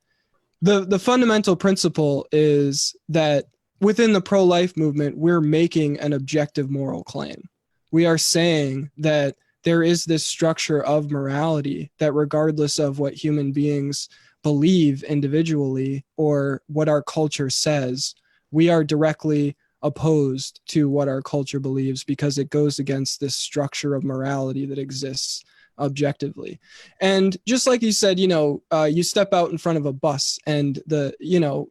the fundamental principle is that within the pro-life movement, we're making an objective moral claim. We are saying that there is this structure of morality that, regardless of what human beings believe individually or what our culture says, we are directly opposed to what our culture believes because it goes against this structure of morality that exists objectively. And just like you said, you step out in front of a bus and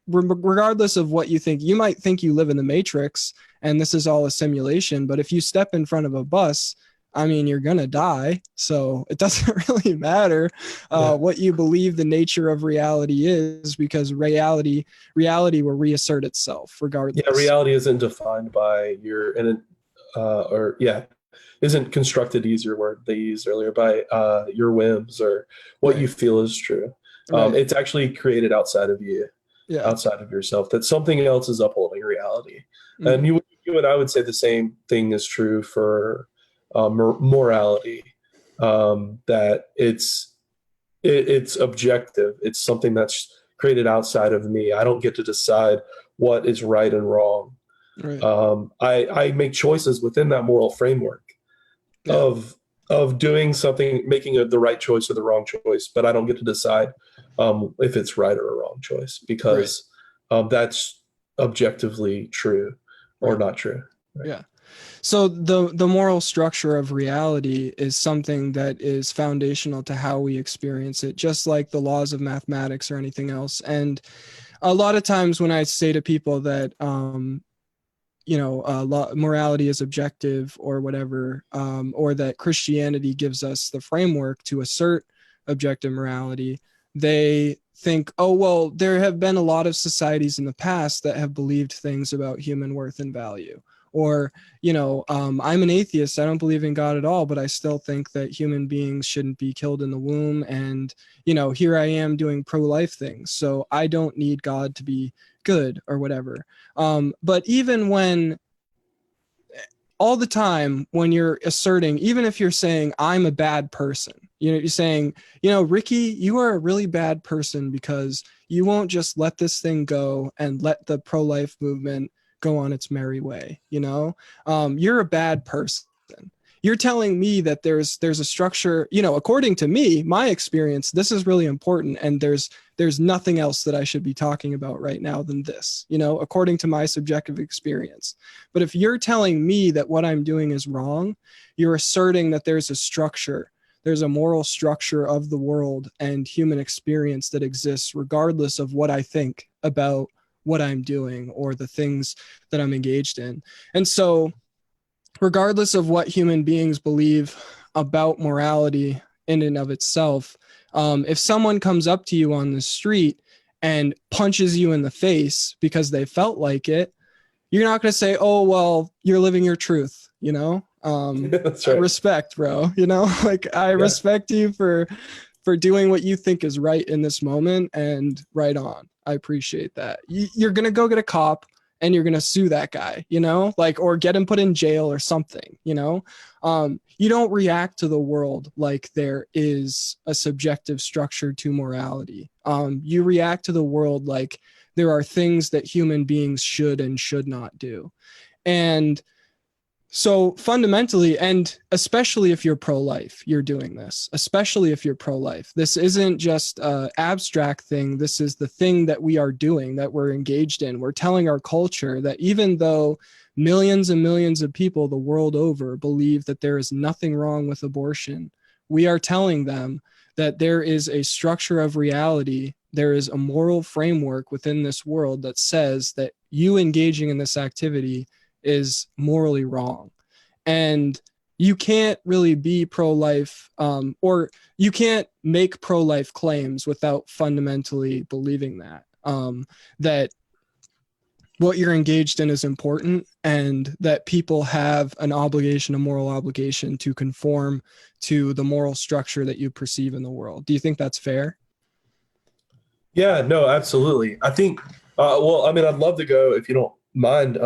regardless of what you think, you might think you live in the Matrix and this is all a simulation. But if you step in front of a bus, I mean, you're going to die. So it doesn't really matter yeah, what you believe the nature of reality is, because reality will reassert itself yeah. regardless. Reality isn't defined by your and or yeah, isn't constructed, easier word they used earlier, by your whims or what you Right. feel is true. Right. It's actually created outside of you, Yeah. outside of yourself. That something else is upholding reality. And Mm-hmm. you and I would say the same thing is true for morality. That it's objective. It's something that's created outside of me. I don't get to decide what is right and wrong. Right. I make choices within that moral framework Yeah. of doing something, making the right choice or the wrong choice, but I don't get to decide if it's right or a wrong choice, Right. because that's objectively true or Right. not true. Right. Yeah. So the moral structure of reality is something that is foundational to how we experience it, just like the laws of mathematics or anything else. And a lot of times when I say to people that morality is objective or whatever, or that Christianity gives us the framework to assert objective morality, they think, oh, well, there have been a lot of societies in the past that have believed things about human worth and value. Or, I'm an atheist. I don't believe in God at all, but I still think that human beings shouldn't be killed in the womb. And, here I am doing pro-life things. So I don't need God to be good or whatever. But even when all the time when you're asserting, even if you're saying I'm a bad person, you're saying, Ricky, you are a really bad person because you won't just let this thing go and let the pro-life movement go on its merry way. You're a bad person. You're telling me that there's a structure, according to me, my experience, this is really important. And there's nothing else that I should be talking about right now than this, according to my subjective experience. But if you're telling me that what I'm doing is wrong, you're asserting that there's a structure, there's a moral structure of the world and human experience that exists regardless of what I think about what I'm doing or the things that I'm engaged in. And so, regardless of what human beings believe about morality in and of itself, if someone comes up to you on the street and punches you in the face because they felt like it, you're not going to say, oh, well, you're living your truth, you know? That's right. Respect, bro, you know, like I Yeah. respect you for doing what you think is right in this moment, and right on. I appreciate that. You're going to go get a cop and you're going to sue that guy, you know, like, or get him put in jail or something, you know? You don't react to the world like there is a subjective structure to morality. You react to the world like there are things that human beings should and should not do. And so fundamentally, and especially if you're pro-life, you're doing this, especially if you're pro-life. This isn't just an abstract thing. This is the thing that we are doing, that we're engaged in. We're telling our culture that even though millions and millions of people the world over believe that there is nothing wrong with abortion, we are telling them that there is a structure of reality. There is a moral framework within this world that says that you engaging in this activity is morally wrong. And you can't really be pro-life, or you can't make pro-life claims without fundamentally believing that, that what you're engaged in is important, and that people have an obligation, a moral obligation to conform to the moral structure that you perceive in the world. Do you think that's fair? Yeah, no, absolutely. I think, well, I mean, I'd love to go, if you don't mind,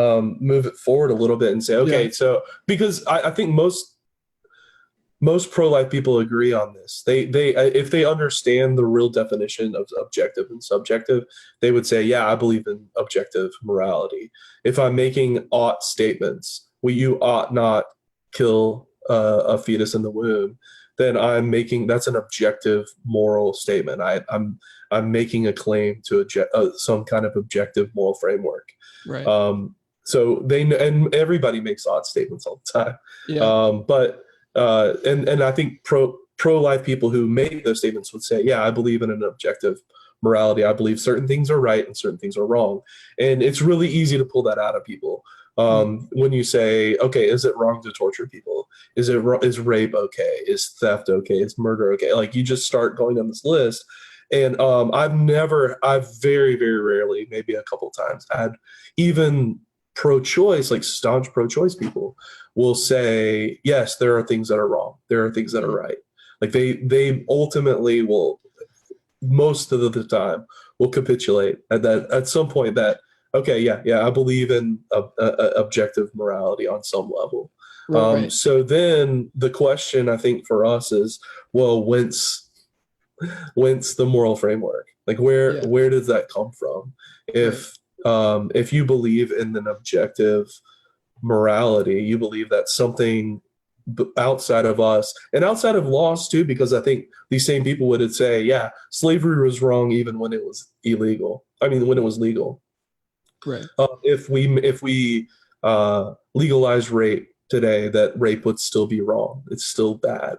move it forward a little bit and say, Yeah. okay, so because I think most pro-life people agree on this. They if they understand the real definition of objective and subjective, they would say, yeah, I believe in objective morality. If I'm making ought statements, you ought not kill a fetus in the womb, then that's an objective moral statement. I'm making a claim to some kind of objective moral framework. Right. So and everybody makes odd statements all the time. Yeah. But and I think pro-life people who make those statements would say, yeah, I believe in an objective morality. I believe certain things are right and certain things are wrong. And it's really easy to pull that out of people. When you say, okay, is it wrong to torture people? Is rape okay? Is theft okay? Is murder okay? Like, you just start going down this list. And I've very, very rarely, maybe a couple times, had even pro-choice, like staunch pro-choice people will say, yes, there are things that are wrong. There are things that are right. Like, they ultimately will, most of the time, will capitulate at some point that, okay, yeah, I believe in objective morality on some level. Right. So then the question, I think, for us is, well, whence the moral framework? Like, where does that come from? If you believe in an objective morality, you believe that something outside of us and outside of laws too, because I think these same people would say, yeah, slavery was wrong even when it was illegal. I mean, when it was legal. Right. If we legalize rape today, that rape would still be wrong. It's still bad.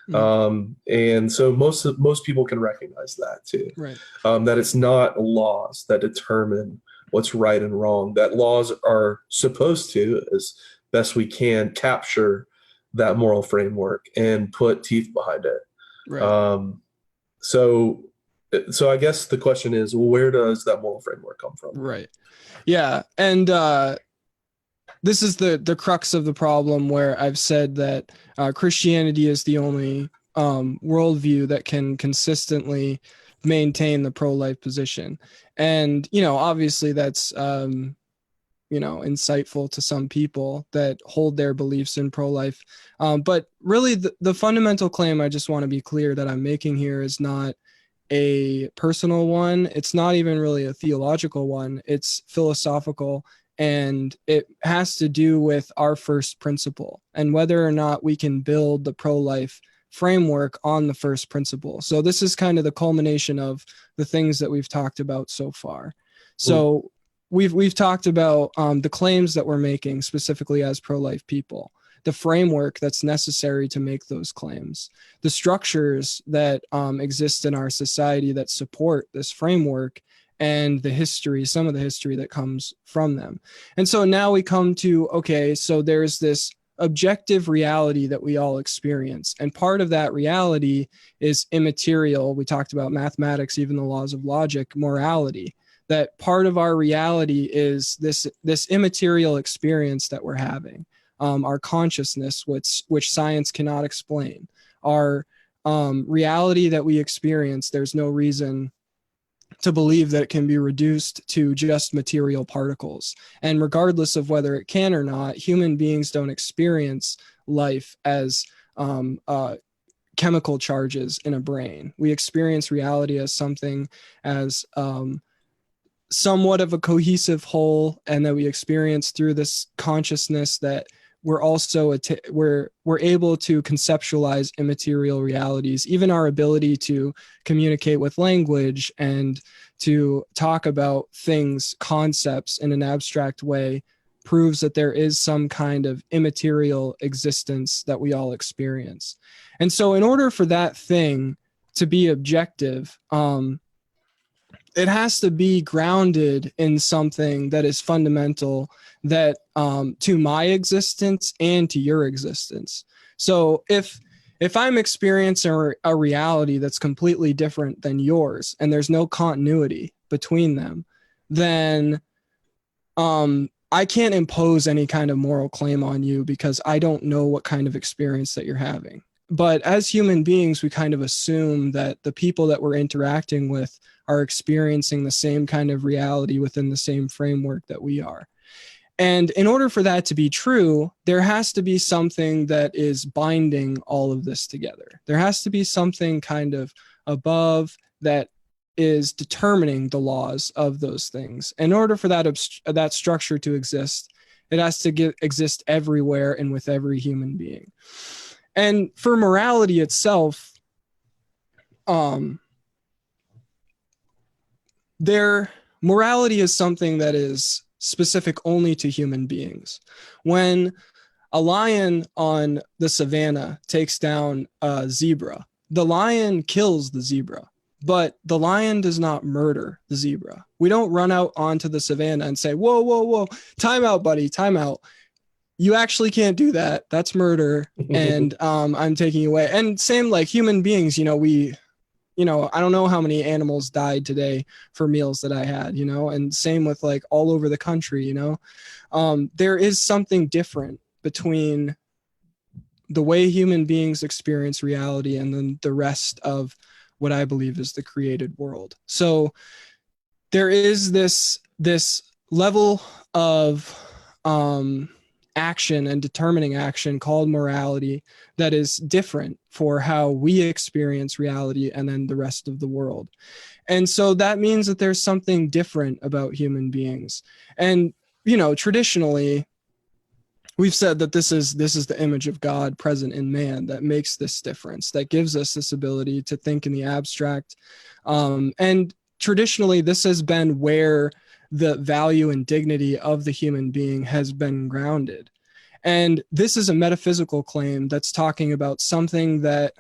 And so most people can recognize that too. Right. That it's not laws that determine what's right and wrong. That laws are supposed to, as best we can, capture that moral framework and put teeth behind it. Right. So I guess the question is, well, where does that moral framework come from? Right. Yeah. And this is the crux of the problem, where I've said that Christianity is the only worldview that can consistently maintain the pro-life position. And, obviously that's, insightful to some people that hold their beliefs in pro-life. But really the fundamental claim I just want to be clear that I'm making here is not a personal one. It's not even really a theological one. It's philosophical. And it has to do with our first principle and whether or not we can build the pro-life framework on the first principle. So this is kind of the culmination of the things that we've talked about so far. So we've talked about the claims that we're making specifically as pro-life people, the framework that's necessary to make those claims, the structures that exist in our society that support this framework, and the history, some of the history that comes from them. And so now we come to, okay, so there's this objective reality that we all experience. And part of that reality is immaterial. We talked about mathematics, even the laws of logic, morality. that part of our reality is this immaterial experience that we're having, our consciousness, which science cannot explain, our reality that we experience. There's no reason to believe that it can be reduced to just material particles. And regardless of whether it can or not, human beings don't experience life as chemical charges in a brain. We experience reality as something, as somewhat of a cohesive whole, and that we experience through this consciousness that we're also we're able to conceptualize immaterial realities. Even our ability to communicate with language and to talk about things, concepts in an abstract way, proves that there is some kind of immaterial existence that we all experience. And so in order for that thing to be objective, it has to be grounded in something that is fundamental, that to my existence and to your existence. So if I'm experiencing a reality that's completely different than yours, and there's no continuity between them, then I can't impose any kind of moral claim on you because I don't know what kind of experience that you're having. But as human beings, we kind of assume that the people that we're interacting with are experiencing the same kind of reality within the same framework that we are. And in order for that to be true, there has to be something that is binding all of this together. There has to be something kind of above that is determining the laws of those things. In order for that structure to exist, it has to exist everywhere and with every human being. And for morality itself, morality is something that is specific only to human beings. When a lion on the savannah takes down a zebra, the lion kills the zebra, but the lion does not murder the zebra. We don't run out onto the savannah and say, whoa, whoa, whoa, time out, buddy, time out. You actually can't do that. That's murder. And I'm taking you away. And same like human beings, I don't know how many animals died today for meals that I had, and same with like all over the country, there is something different between the way human beings experience reality and then the rest of what I believe is the created world. So there is this level of action and determining action called morality that is different for how we experience reality and then the rest of the world. And so that means that there's something different about human beings. And, traditionally, we've said that this is the image of God present in man that makes this difference, that gives us this ability to think in the abstract. And traditionally, this has been where the value and dignity of the human being has been grounded. And this is a metaphysical claim that's talking about something that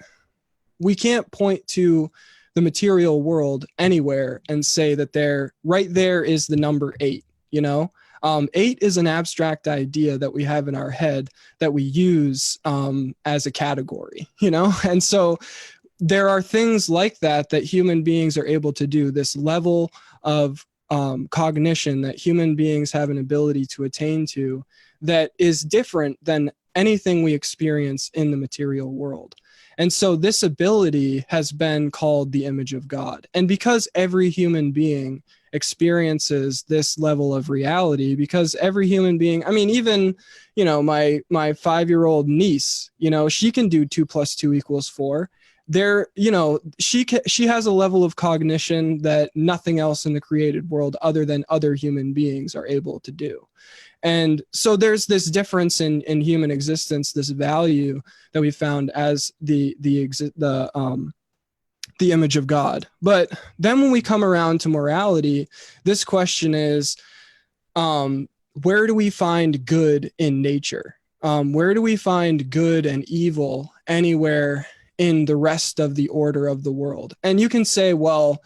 we can't point to the material world anywhere and say that right there is the number 8, 8 is an abstract idea that we have in our head that we use as a category, and so there are things like that human beings are able to do, this level of cognition that human beings have an ability to attain to that is different than anything we experience in the material world. And so this ability has been called the image of God. And because every human being experiences this level of reality, because every human being, even, my 5-year-old niece, she can do 2 + 2 = 4. She has a level of cognition that nothing else in the created world other than other human beings are able to do. And so there's this difference in human existence, this value that we found as the image of God. But then when we come around to morality, this question is, where do we find good in nature? Where do we find good and evil anywhere in the rest of the order of the world? And you can say, well,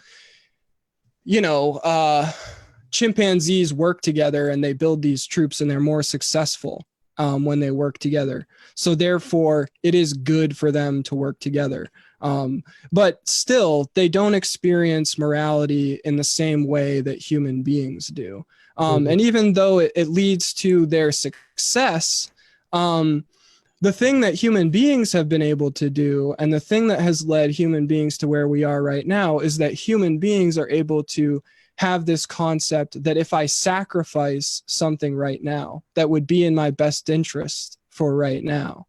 chimpanzees work together and they build these troops and they're more successful when they work together. So therefore, it is good for them to work together. But still, they don't experience morality in the same way that human beings do. And even though it leads to their success, the thing that human beings have been able to do, and the thing that has led human beings to where we are right now, is that human beings are able to have this concept that if I sacrifice something right now that would be in my best interest for right now,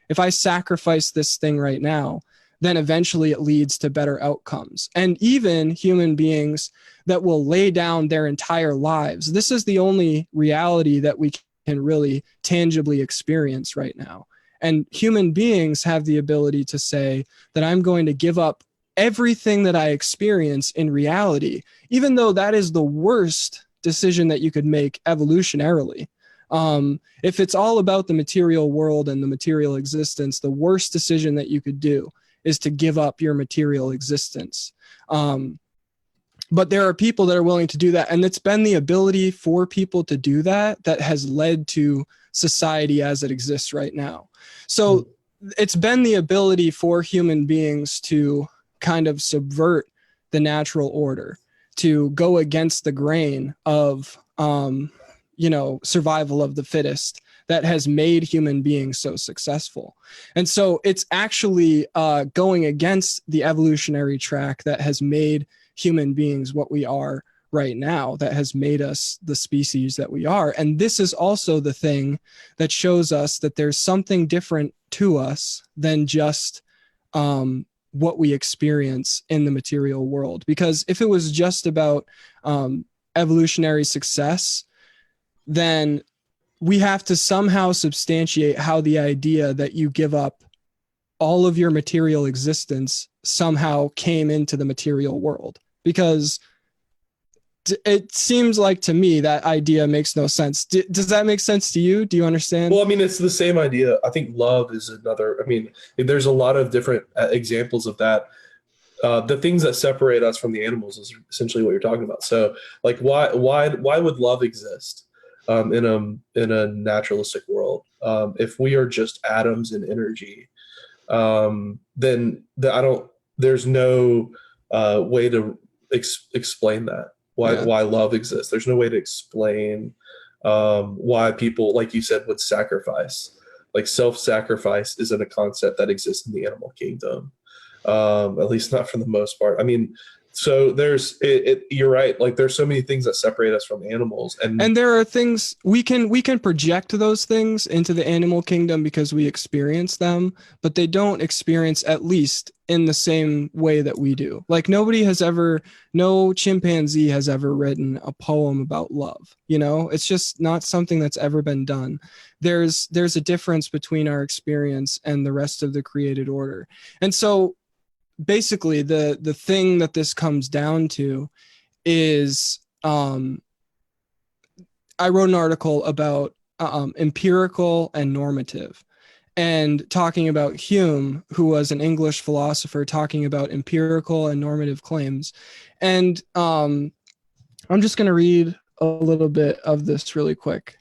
if I sacrifice this thing right now, then eventually it leads to better outcomes. And even human beings that will lay down their entire lives, this is the only reality that we can really tangibly experience right now. And human beings have the ability to say that I'm going to give up everything that I experience in reality, even though that is the worst decision that you could make evolutionarily. If it's all about the material world and the material existence, the worst decision that you could do is to give up your material existence. But there are people that are willing to do that. And it's been the ability for people to do that that has led to society as it exists right now. So it's been the ability for human beings to kind of subvert the natural order, to go against the grain of, survival of the fittest, that has made human beings so successful. And so it's actually going against the evolutionary track that has made human beings what we are right now, that has made us the species that we are. And this is also the thing that shows us that there's something different to us than just what we experience in the material world. Because if it was just about evolutionary success, then we have to somehow substantiate how the idea that you give up all of your material existence somehow came into the material world. Because it seems like to me that idea makes no sense. Does that make sense to you? Do you understand? Well, I mean, it's the same idea. I think love is another. I mean, there's a lot of different examples of that. The things that separate us from the animals is essentially what you're talking about. So, like, why would love exist in a naturalistic world? If we are just atoms and energy, then I don't. There's no way to explain that. Why love exists. There's no way to explain why people, like you said, would sacrifice. Like self-sacrifice isn't a concept that exists in the animal kingdom, at least not for the most part. I mean, so there's you're right. Like there's so many things that separate us from animals, and there are things we can project those things into the animal kingdom because we experience them, but they don't experience, at least in the same way that we do. Like no chimpanzee has ever written a poem about love. It's just not something that's ever been done. There's a difference between our experience and the rest of the created order. And so basically the thing that this comes down to is I wrote an article about empirical and normative, and talking about Hume, who was an English philosopher, talking about empirical and normative claims. And I'm just going to read a little bit of this really quick,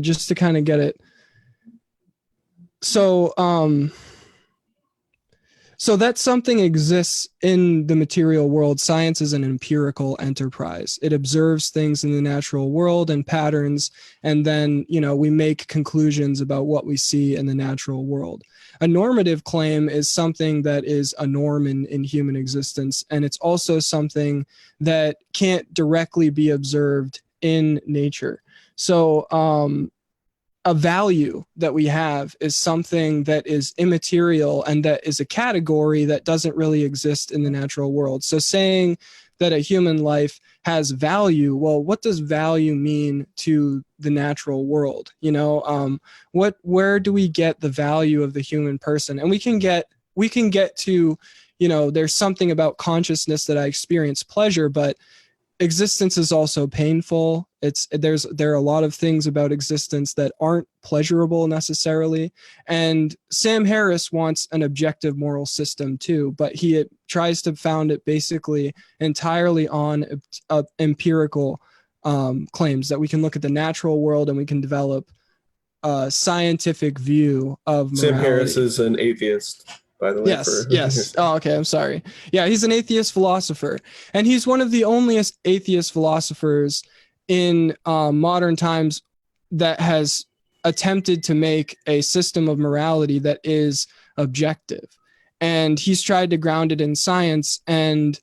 just to kind of get it. So that something exists in the material world. Science is an empirical enterprise. It observes things in the natural world and patterns, and then, we make conclusions about what we see in the natural world. A normative claim is something that is a norm in human existence, and it's also something that can't directly be observed in nature. So, a value that we have is something that is immaterial and that is a category that doesn't really exist in the natural world. So saying that a human life has value, well, what does value mean to the natural world? Where do we get the value of the human person? And we can get to, there's something about consciousness that I experience pleasure, but existence is also painful. There are a lot of things about existence that aren't pleasurable necessarily. And Sam Harris wants an objective moral system too, but he tries to found it basically entirely on empirical claims that we can look at the natural world and we can develop a scientific view of morality. Sam Harris is an atheist. by the way, Yes, for yes. Oh, okay. I'm sorry. Yeah, he's an atheist philosopher, and he's one of the only atheist philosophers in modern times that has attempted to make a system of morality that is objective. And he's tried to ground it in science, and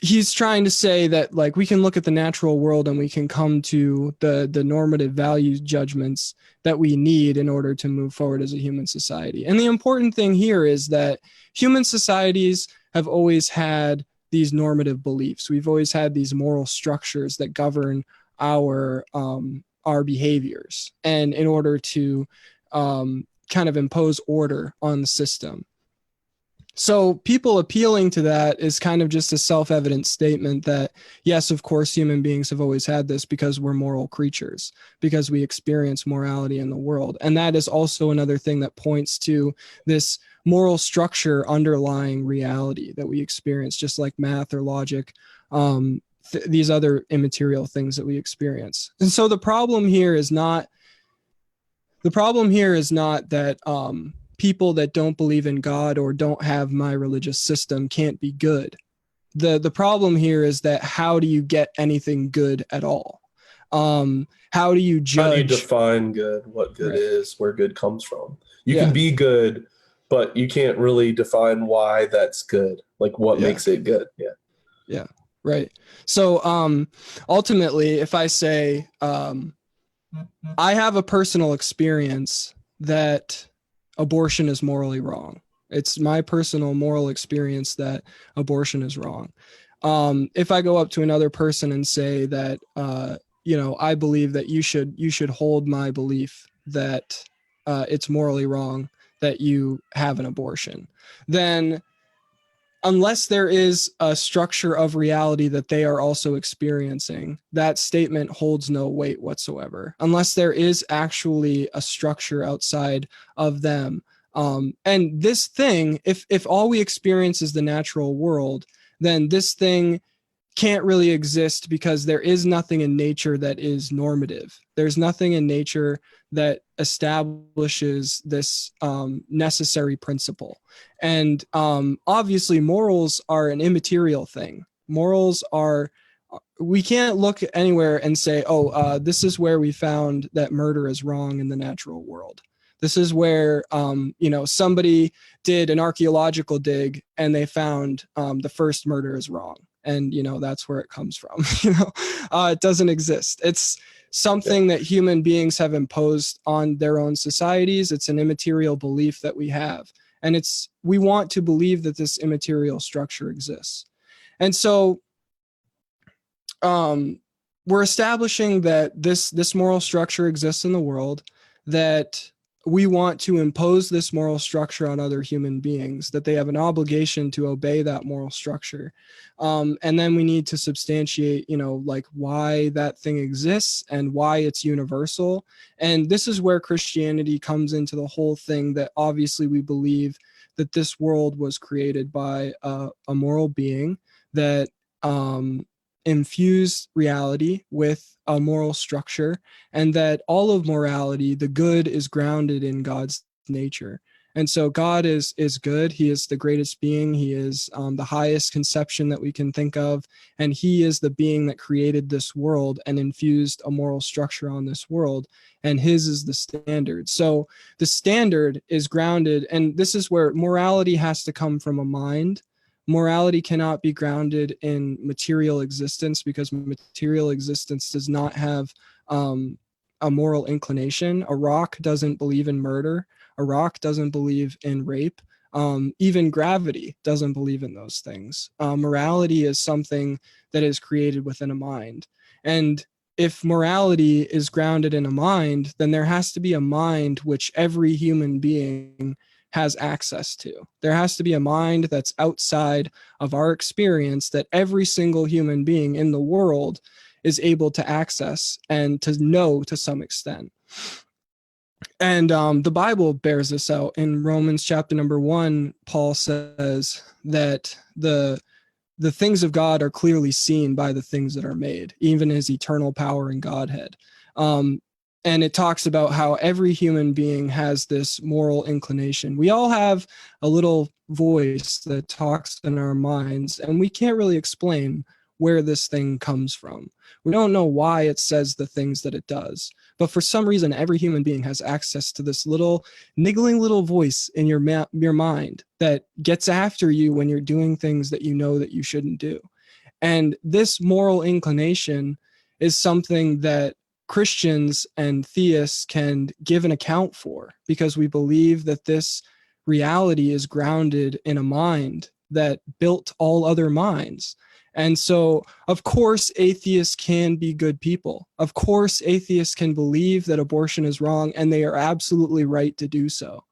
he's trying to say that like we can look at the natural world and we can come to the normative value judgments that we need in order to move forward as a human society. And the important thing here is that human societies have always had these normative beliefs. We've always had these moral structures that govern our behaviors, and in order to kind of impose order on the system. So people appealing to that is kind of just a self-evident statement that, yes, of course, human beings have always had this because we're moral creatures, because we experience morality in the world. And that is also another thing that points to this moral structure underlying reality that we experience, just like math or logic, these other immaterial things that we experience. And so the problem here is not that people that don't believe in God or don't have my religious system can't be good. The problem here is that how do you get anything good at all? How do you judge? How do you define good, what good Right. is, where good comes from? You Yeah. can be good, but you can't really define why that's good, like what Yeah. makes it good. Yeah. Yeah. Right. So ultimately, if I say I have a personal experience that abortion is morally wrong. It's my personal moral experience that abortion is wrong. If I go up to another person and say that, I believe that you should hold my belief that it's morally wrong that you have an abortion, then unless there is a structure of reality that they are also experiencing, that statement holds no weight whatsoever. Unless there is actually a structure outside of them. And this thing, if all we experience is the natural world, then this thing can't really exist because there is nothing in nature that is normative. There's nothing in nature that establishes this necessary principle. And obviously, morals are an immaterial thing. We can't look anywhere and say, this is where we found that murder is wrong in the natural world. This is where, somebody did an archaeological dig and they found the first murder is wrong. And, that's where it comes from. It doesn't exist. It's something that human beings have imposed on their own societies. It's an immaterial belief that we have. And we want to believe that this immaterial structure exists. And so we're establishing that this moral structure exists in the world, that we want to impose this moral structure on other human beings, that they have an obligation to obey that moral structure. And then we need to substantiate, why that thing exists and why it's universal. And this is where Christianity comes into the whole thing, that obviously we believe that this world was created by a moral being that infuse reality with a moral structure, and that all of morality, the good, is grounded in God's nature. And so God is good. He is the greatest being. He is the highest conception that we can think of. And he is the being that created this world and infused a moral structure on this world. And his is the standard. So the standard is grounded. And this is where morality has to come from a mind. Morality cannot be grounded in material existence, because material existence does not have a moral inclination. A rock doesn't believe in murder. A rock doesn't believe in rape. Even gravity doesn't believe in those things. Morality is something that is created within a mind. And if morality is grounded in a mind, then there has to be a mind which every human being has access to. There has to be a mind that's outside of our experience, that every single human being in the world is able to access and to know to some extent. And the Bible bears this out. In Romans chapter number 1, Paul says that the things of God are clearly seen by the things that are made, even his eternal power and Godhead. And it talks about how every human being has this moral inclination. We all have a little voice that talks in our minds, and we can't really explain where this thing comes from. We don't know why it says the things that it does. But for some reason, every human being has access to this little niggling little voice in your mind that gets after you when you're doing things that you know that you shouldn't do. And this moral inclination is something that Christians and theists can give an account for, because we believe that this reality is grounded in a mind that built all other minds. And so, of course, atheists can be good people. Of course, atheists can believe that abortion is wrong, and they are absolutely right to do so.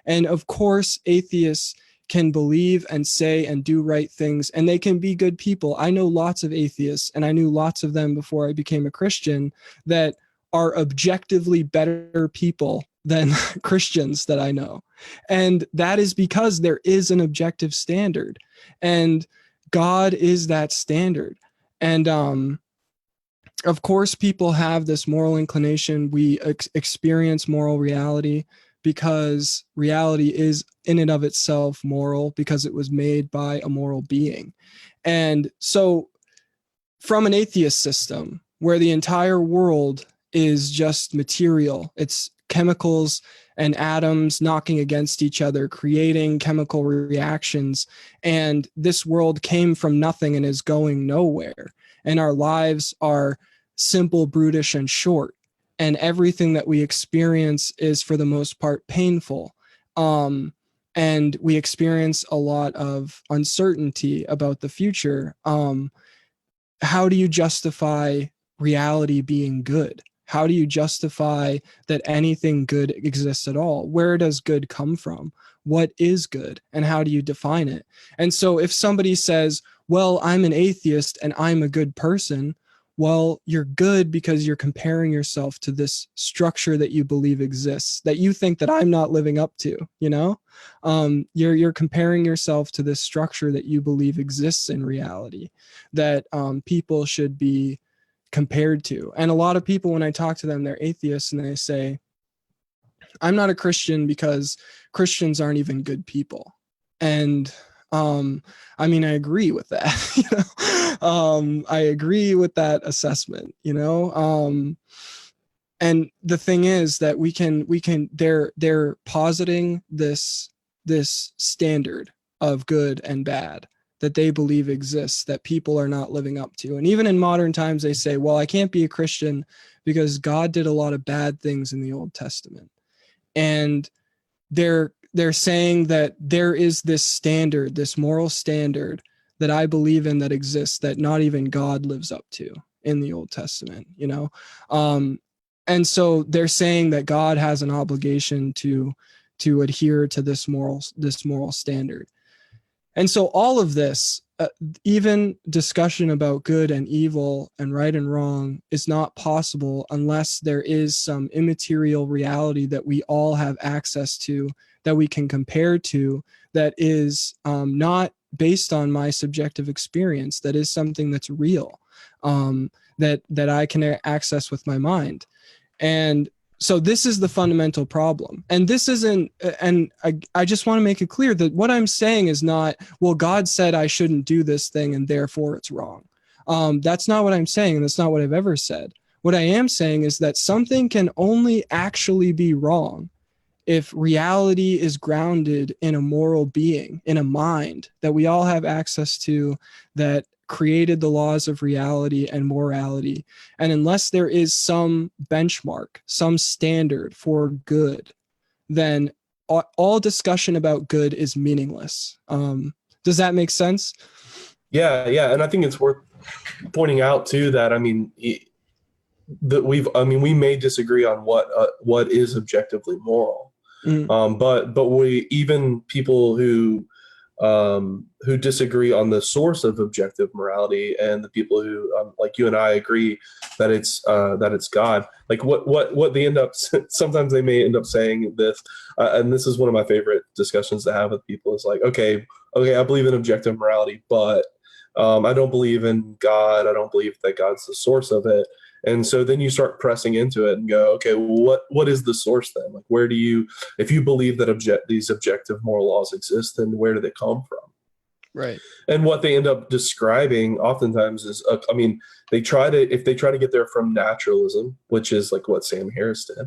And of course, atheists can believe and say and do right things, and they can be good people. I know lots of atheists, and I knew lots of them before I became a Christian, that are objectively better people than Christians that I know. And that is because there is an objective standard, and God is that standard. And of course, people have this moral inclination. We experience moral reality because reality is in and of itself moral, because it was made by a moral being. And so from an atheist system where the entire world is just material, it's chemicals and atoms knocking against each other, creating chemical reactions, and this world came from nothing and is going nowhere, and our lives are simple, brutish, and short, and everything that we experience is for the most part painful. And we experience a lot of uncertainty about the future. How do you justify reality being good? How do you justify that anything good exists at all? Where does good come from? What is good? And how do you define it? And so if somebody says, well, I'm an atheist and I'm a good person, well, you're good because you're comparing yourself to this structure that you believe exists, that you think that I'm not living up to, you know? You're comparing yourself to this structure that you believe exists in reality, that people should be compared to. And a lot of people, when I talk to them, they're atheists, and they say, I'm not a Christian because Christians aren't even good people. And I mean, I agree with that. You know, I agree with that assessment. You know, and the thing is that they're positing this standard of good and bad that they believe exists, that people are not living up to. And even in modern times, they say, well, I can't be a Christian because God did a lot of bad things in the Old Testament. And they're saying that there is this standard, this moral standard that I believe in that exists, that not even God lives up to in the Old Testament, you know? And so they're saying that God has an obligation to adhere to this moral standard. And so all of this, even discussion about good and evil and right and wrong, is not possible unless there is some immaterial reality that we all have access to, that we can compare to, that is not based on my subjective experience, that is something that's real, that I can access with my mind. And so this is the fundamental problem. And this isn't, and I just want to make it clear that what I'm saying is not, well, God said I shouldn't do this thing and therefore it's wrong. That's not what I'm saying. And that's not what I've ever said. What I am saying is that something can only actually be wrong if reality is grounded in a moral being, in a mind that we all have access to, that created the laws of reality and morality. And unless there is some benchmark, some standard for good, then all discussion about good is meaningless. Does that make sense? Yeah, and I think it's worth pointing out too that we may disagree on what is objectively moral, but we, even people who disagree on the source of objective morality, and the people who like you and I agree that it's God. Like what they end up sometimes they may end up saying this, and this is one of my favorite discussions to have with people, is like, okay, I believe in objective morality, but I don't believe in God. I don't believe that God's the source of it. And so then you start pressing into it and go, okay, well, what is the source then? Like, where do you, if you believe that these objective moral laws exist, then where do they come from? Right. And what they end up describing oftentimes is, I mean, if they try to get there from naturalism, which is like what Sam Harris did,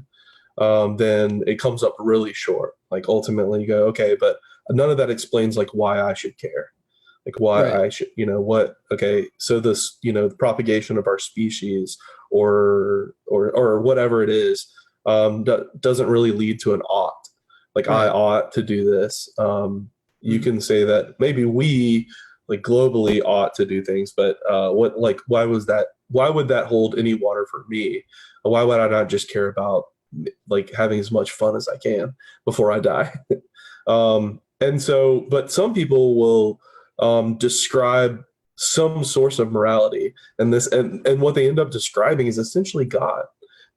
then it comes up really short. Like ultimately, you go, okay, but none of that explains like why I should care, like why Right. I should, what? Okay, so this, the propagation of our species, or whatever it is, doesn't really lead to an ought. Like I Right. ought to do this. You Mhm. can say that maybe we like globally ought to do things, but why would that hold any water for me? Why would I not just care about like having as much fun as I can before I die? And so, but some people will describe some source of morality, and what they end up describing is essentially God.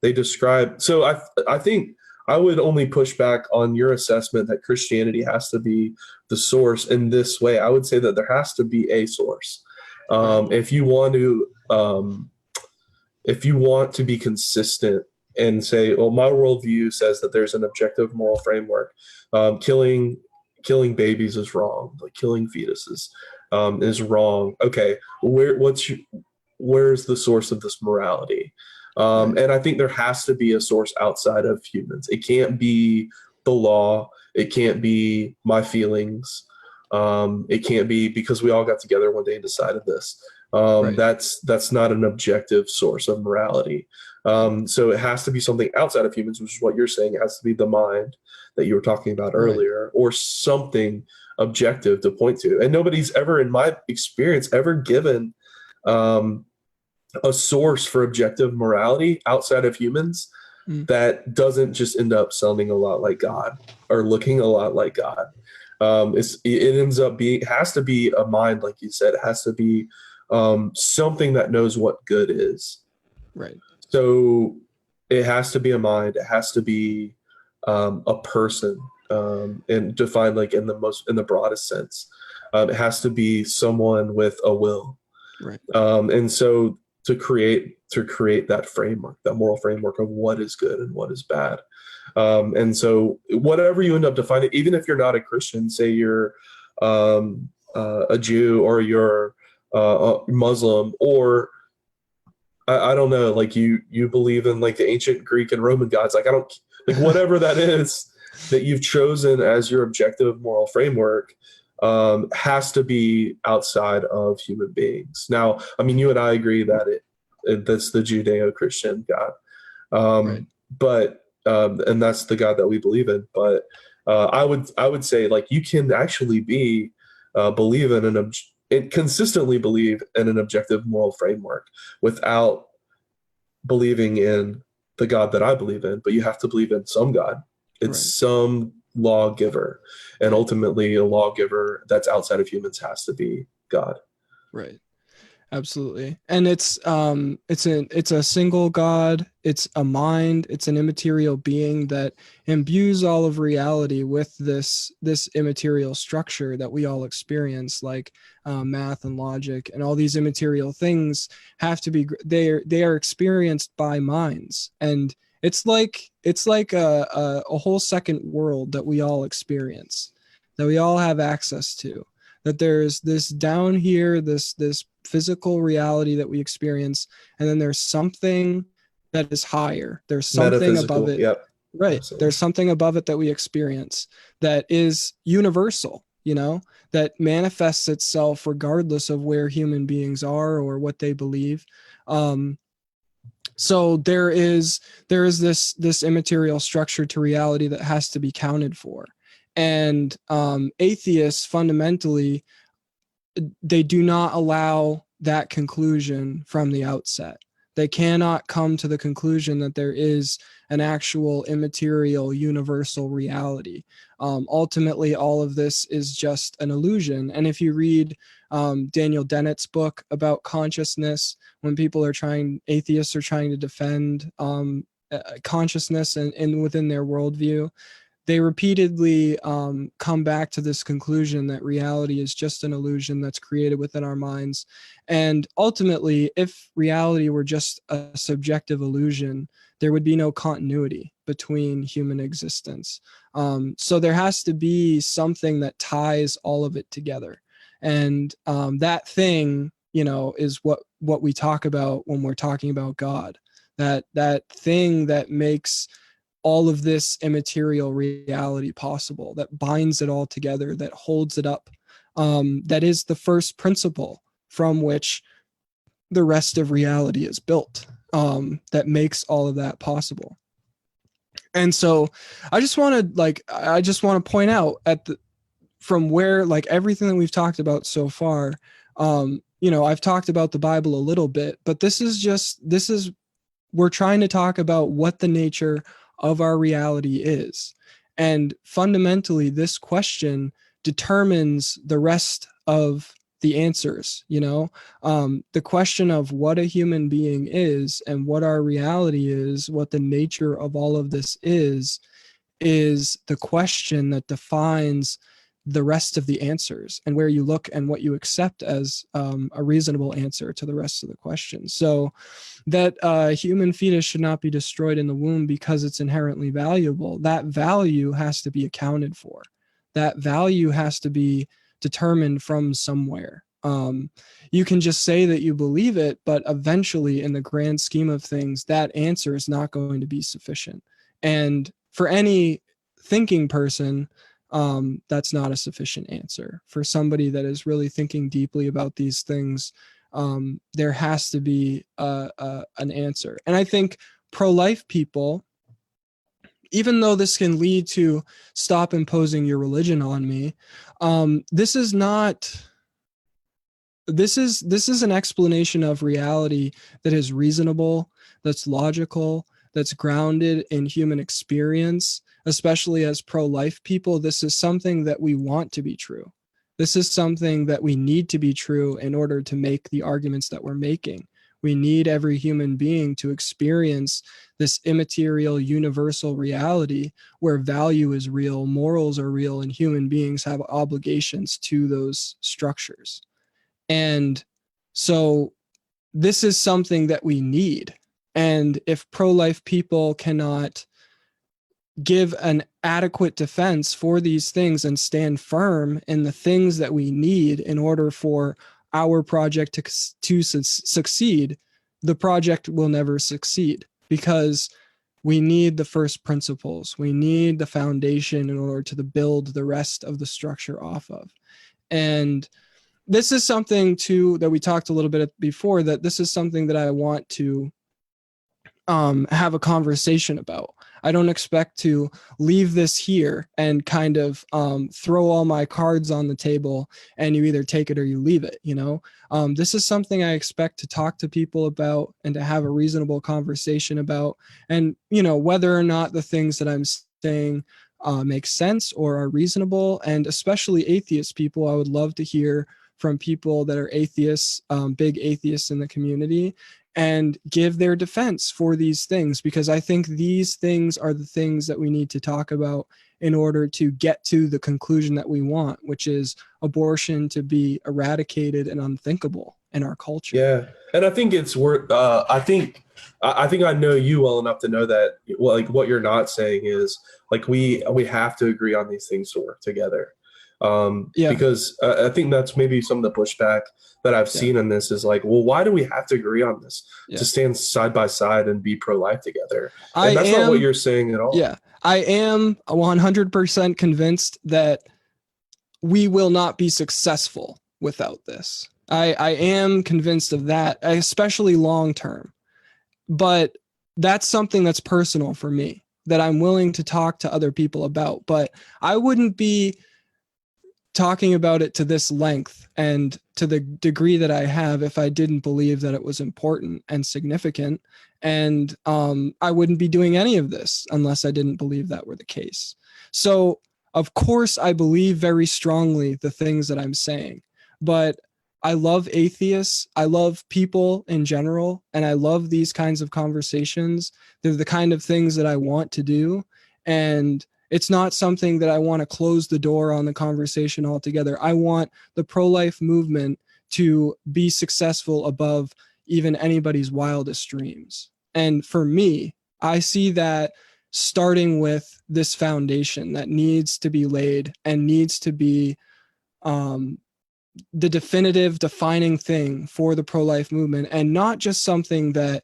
They describe, so I think I would only push back on your assessment that Christianity has to be the source in this way. I would say that there has to be a source. Right. If you want to be consistent and say, well, my worldview says that there's an objective moral framework. Killing babies is wrong. Like killing fetuses is wrong. Okay, where's the source of this morality? Right. And I think there has to be a source outside of humans. It can't be the law. It can't be my feelings. It can't be because we all got together one day and decided this. Right. That's not an objective source of morality. So it has to be something outside of humans, which is what you're saying. It has to be the mind that you were talking about Right. earlier, or something objective to point to. And nobody's ever, in my experience, ever given um, a source for objective morality outside of humans Mm. that doesn't just end up sounding a lot like God or looking a lot like God. It ends up being, it has to be a mind, like you said. It has to be something that knows what good is. Right. So it has to be a mind. It has to be a person, and defined like in the broadest sense. It has to be someone with a will, Right. and so to create that framework, that moral framework of what is good and what is bad. And so whatever you end up defining, even if you're not a Christian, say you're a Jew, or you're a Muslim, or I don't know, like you believe in like the ancient Greek and Roman gods, like I don't, like whatever that is that you've chosen as your objective moral framework, has to be outside of human beings. Now, I mean, you and I agree that that's the Judeo-Christian God, Right. but and that's the God that we believe in. But I would say like you can actually believe in consistently believe in an objective moral framework without believing in the God that I believe in, but you have to believe in some God. It's Right. some lawgiver, and Right. ultimately a lawgiver that's outside of humans has to be God. Right. Absolutely. And it's a single God, it's a mind, it's an immaterial being that imbues all of reality with this immaterial structure that we all experience, like math and logic, and all these immaterial things have to be, they are experienced by minds. And it's like a whole second world that we all experience, that we all have access to, that there's this down here, this physical reality that we experience, and then there's something that is higher, there's something above Metaphysical. it. Yep. Right, Absolutely. there's something above it that we experience that is universal, that manifests itself regardless of where human beings are or what they believe. So there is this immaterial structure to reality that has to be counted for. And atheists fundamentally, they do not allow that conclusion from the outset. They cannot come to the conclusion that there is an actual immaterial universal reality. Ultimately, all of this is just an illusion. And if you read Daniel Dennett's book about consciousness, when atheists are trying to defend consciousness and within their worldview, they repeatedly come back to this conclusion that reality is just an illusion that's created within our minds. And ultimately, if reality were just a subjective illusion, there would be no continuity between human existence. So there has to be something that ties all of it together. And that thing, is what we talk about when we're talking about God. That thing that makes all of this immaterial reality possible, that binds it all together, that holds it up, that is the first principle from which the rest of reality is built, that makes all of that possible. And so I just want to point out from where, like, everything that we've talked about so far, I've talked about the Bible a little bit, but we're trying to talk about what the nature of our reality is. And fundamentally, this question determines the rest of the answers. The question of what a human being is and what our reality is, what the nature of all of this is the question that defines the rest of the answers, and where you look and what you accept as a reasonable answer to the rest of the questions. So that human fetus should not be destroyed in the womb because it's inherently valuable. That value has to be accounted for. That value has to be determined from somewhere. You can just say that you believe it, but eventually, in the grand scheme of things, that answer is not going to be sufficient. And for any thinking person, that's not a sufficient answer. For somebody that is really thinking deeply about these things, there has to be an answer. And I think pro-life people, even though this can lead to stop imposing your religion on me, this is an explanation of reality that is reasonable, that's logical, that's grounded in human experience. Especially as pro-life people, this is something that we want to be true. This is something that we need to be true in order to make the arguments that we're making. We need every human being to experience this immaterial, universal reality where value is real, morals are real, and human beings have obligations to those structures. And so this is something that we need. And if pro-life people cannot give an adequate defense for these things and stand firm in the things that we need in order for our project to succeed, the project will never succeed, because we need the first principles. We need the foundation in order to build the rest of the structure off of. And this is something too that we talked a little bit before, that this is something that I want to have a conversation about. I don't expect to leave this here and kind of throw all my cards on the table and you either take it or you leave it. This is something I expect to talk to people about and to have a reasonable conversation about. And, whether or not the things that I'm saying make sense or are reasonable, and especially atheist people, I would love to hear from people that are atheists, big atheists in the community, and give their defense for these things, because I think these things are the things that we need to talk about in order to get to the conclusion that we want, which is abortion to be eradicated and unthinkable in our culture. Yeah, and I think it's worth. I think I know you well enough to know that, well, like, what you're not saying is, like, we have to agree on these things to work together. Because I think that's maybe some of the pushback that I've seen in this is like, well, why do we have to agree on this to stand side by side and be pro-life together? And that's not what you're saying at all. Yeah, I am 100% convinced that we will not be successful without this. I am convinced of that, especially long term. But that's something that's personal for me, that I'm willing to talk to other people about. But I wouldn't be talking about it to this length and to the degree that I have if I didn't believe that it was important and significant. And I wouldn't be doing any of this unless I didn't believe that were the case. So, of course, I believe very strongly the things that I'm saying, but I love atheists. I love people in general, and I love these kinds of conversations. They're the kind of things that I want to do. And It's not something that I want to close the door on the conversation altogether. I want the pro-life movement to be successful above even anybody's wildest dreams. And for me, I see that starting with this foundation that needs to be laid and needs to be the definitive defining thing for the pro-life movement, and not just something that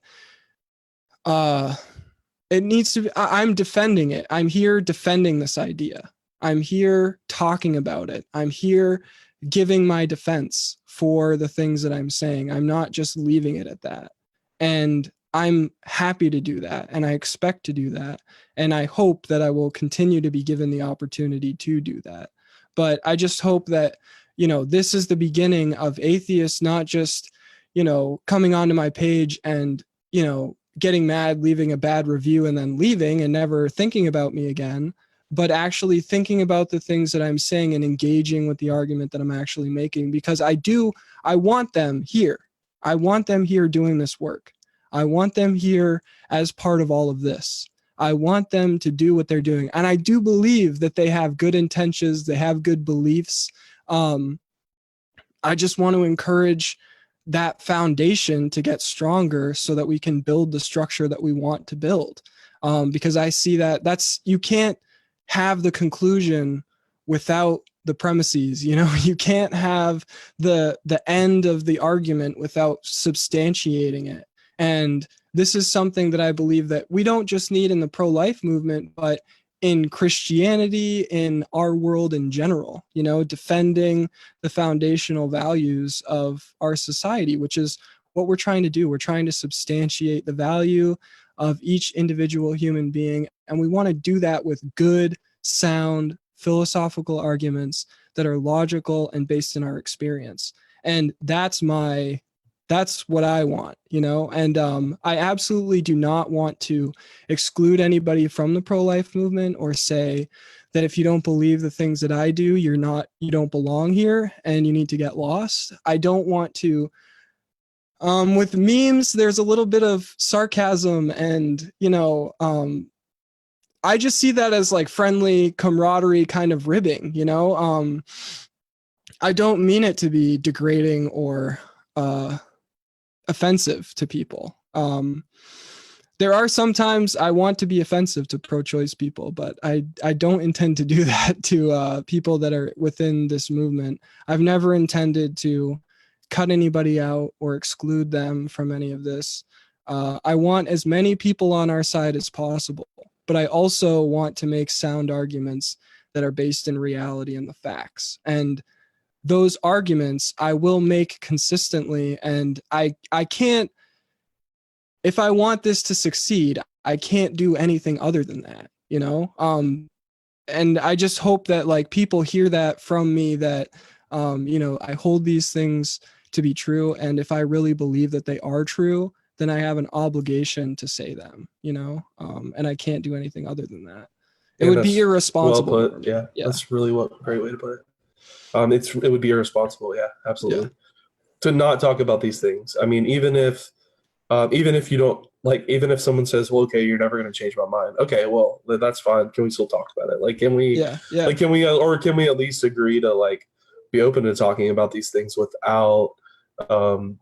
it needs to be. I'm defending it. I'm here defending this idea. I'm here talking about it. I'm here giving my defense for the things that I'm saying. I'm not just leaving it at that. And I'm happy to do that. And I expect to do that. And I hope that I will continue to be given the opportunity to do that. But I just hope that, this is the beginning of atheists, not just, coming onto my page and, getting mad, leaving a bad review and then leaving and never thinking about me again, but actually thinking about the things that I'm saying and engaging with the argument that I'm actually making, because I want them here. I want them here doing this work. I want them here as part of all of this. I want them to do what they're doing. And I do believe that they have good intentions. They have good beliefs. I just want to encourage that foundation to get stronger so that we can build the structure that we want to build. Because I see that you can't have the conclusion without the premises. You can't have the end of the argument without substantiating it. And this is something that I believe that we don't just need in the pro-life movement, but in Christianity, in our world in general, defending the foundational values of our society, which is what we're trying to do. We're trying to substantiate the value of each individual human being. And we want to do that with good, sound, philosophical arguments that are logical and based in our experience. And that's what I want, and I absolutely do not want to exclude anybody from the pro-life movement or say that if you don't believe the things that I do, you don't belong here and you need to get lost. I don't want to, with memes, there's a little bit of sarcasm and, I just see that as like friendly camaraderie kind of ribbing, I don't mean it to be degrading or, offensive to people. There are sometimes I want to be offensive to pro-choice people, but I don't intend to do that to people that are within this movement. I've never intended to cut anybody out or exclude them from any of this. I want as many people on our side as possible, but I also want to make sound arguments that are based in reality and the facts. And those arguments I will make consistently, and I can't, if I want this to succeed, I can't do anything other than that, and I just hope that like people hear that from me, that, I hold these things to be true. And if I really believe that they are true, then I have an obligation to say them, and I can't do anything other than that. It would be irresponsible. Well put. Yeah, that's really great way to put it. It would be irresponsible. Yeah, absolutely. To not talk about these things. I mean, even if you don't like, even if someone says, well, okay, you're never going to change my mind. Okay, well, that's fine. Can we still talk about it? Like, can we at least agree to like be open to talking about these things without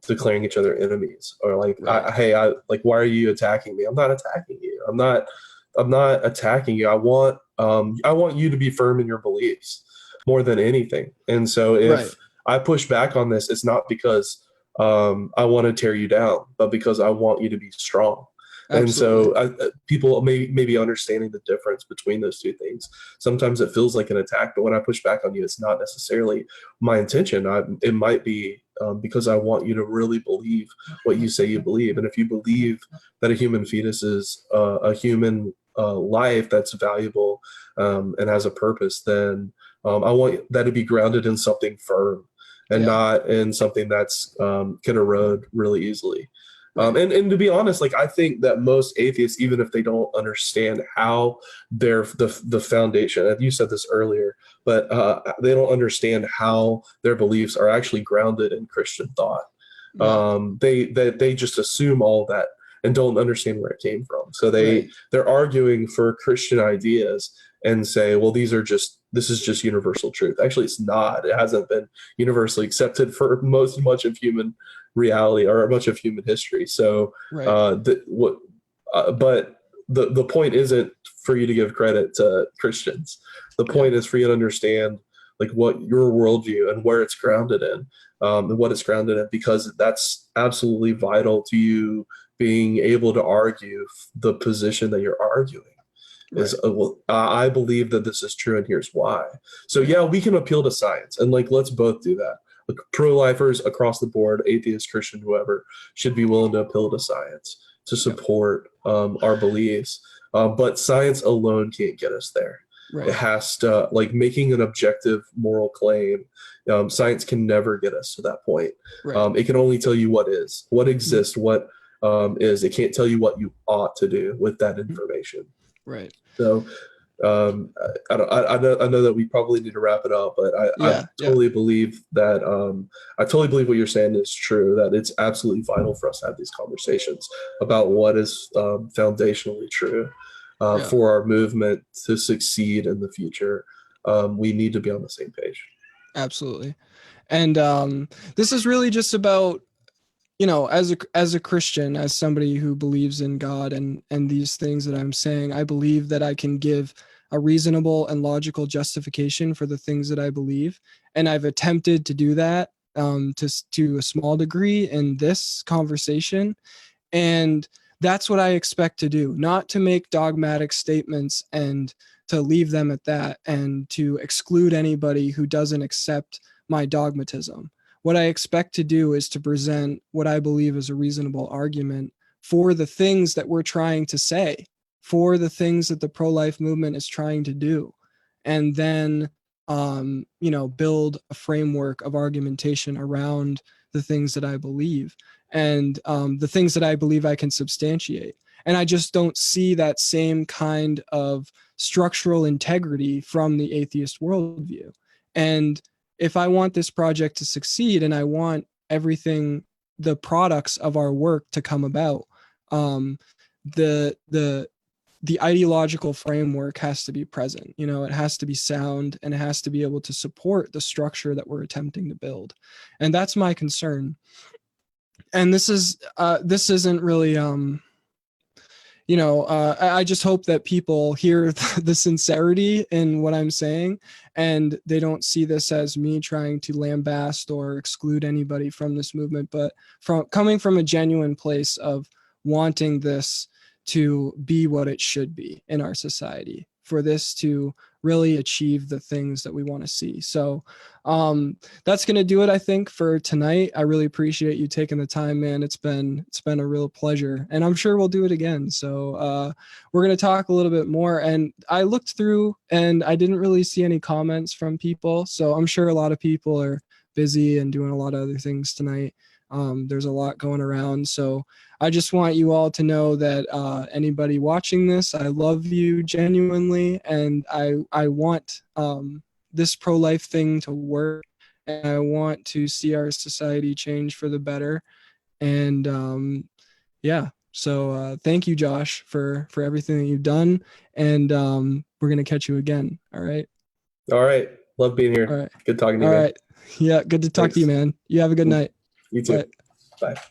declaring each other enemies, or like, right. Why are you attacking me? I'm not attacking you. I'm not attacking you. I want you to be firm in your beliefs more than anything. And so if I push back on this, it's not because I want to tear you down, but because I want you to be strong. Absolutely. And so people may be understanding the difference between those two things. Sometimes it feels like an attack, but when I push back on you, it's not necessarily my intention. It might be because I want you to really believe what you say you believe. And if you believe that a human fetus is a human life that's valuable and has a purpose, then I want that to be grounded in something firm and not in something that's can erode really easily. And to be honest, like I think that most atheists, even if they don't understand how the foundation, and you said this earlier, but they don't understand how their beliefs are actually grounded in Christian thought. They just assume all that. and don't understand where it came from. So Right. they're arguing for Christian ideas and say, well, this is just universal truth. Actually, it's not. It hasn't been universally accepted for much of human reality or much of human history. So, Right. but the point isn't for you to give credit to Christians. The Yeah. point is for you to understand like what your worldview and where it's grounded in, and what it's grounded in, because that's absolutely vital to you being able to argue the position that you're arguing. Is Right. well, I believe that this is true, and here's why. So Yeah. yeah, we can appeal to science, and like let's both do that. Like pro-lifers across the board, atheist, Christian, whoever, should be willing to appeal to science to Yep. support our beliefs. But science alone can't get us there. It Right. has to, like, making an objective moral claim. Science can never get us to that point. Right. It can only tell you what is, what Mhm. exists, what is. It can't tell you what you ought to do with that information. Right. So I know that we probably need to wrap it up, but I Yeah. Yeah. totally believe that I totally believe what you're saying is true. That it's absolutely vital for us to have these conversations about what is foundationally true Yeah. for our movement to succeed in the future. We need to be on the same page. Absolutely. And this is really just about, as a Christian, as somebody who believes in God and these things that I'm saying, I believe that I can give a reasonable and logical justification for the things that I believe, and I've attempted to do that to a small degree in this conversation, and that's what I expect to do, not to make dogmatic statements and to leave them at that and to exclude anybody who doesn't accept my dogmatism. What I expect to do is to present what I believe is a reasonable argument for the things that we're trying to say, for the things that the pro-life movement is trying to do, and then build a framework of argumentation around the things that I believe and the things that I believe I can substantiate. And I just don't see that same kind of structural integrity from the atheist worldview. And if I want this project to succeed and I want everything, the products of our work to come about, the the ideological framework has to be present. It has to be sound and it has to be able to support the structure that we're attempting to build. And that's my concern. And this isn't really I just hope that people hear the sincerity in what I'm saying, and they don't see this as me trying to lambast or exclude anybody from this movement, but from coming from a genuine place of wanting this to be what it should be in our society, for this to really achieve the things that we want to see. So that's going to do it, I think, for tonight. I really appreciate you taking the time, man. It's been a real pleasure, and I'm sure we'll do it again. So we're going to talk a little bit more. And I looked through and I didn't really see any comments from people. So I'm sure a lot of people are busy and doing a lot of other things tonight. There's a lot going around. So I just want you all to know that anybody watching this, I love you genuinely, and I want this pro-life thing to work, and I want to see our society change for the better. And yeah, so thank you, Josh, for everything that you've done, and we're gonna catch you again. All right. All right, love being All here. right. Good talking to All you, man. right. Yeah, good to talk to you, Thanks. man. You have a good night. You too. Bye. Bye.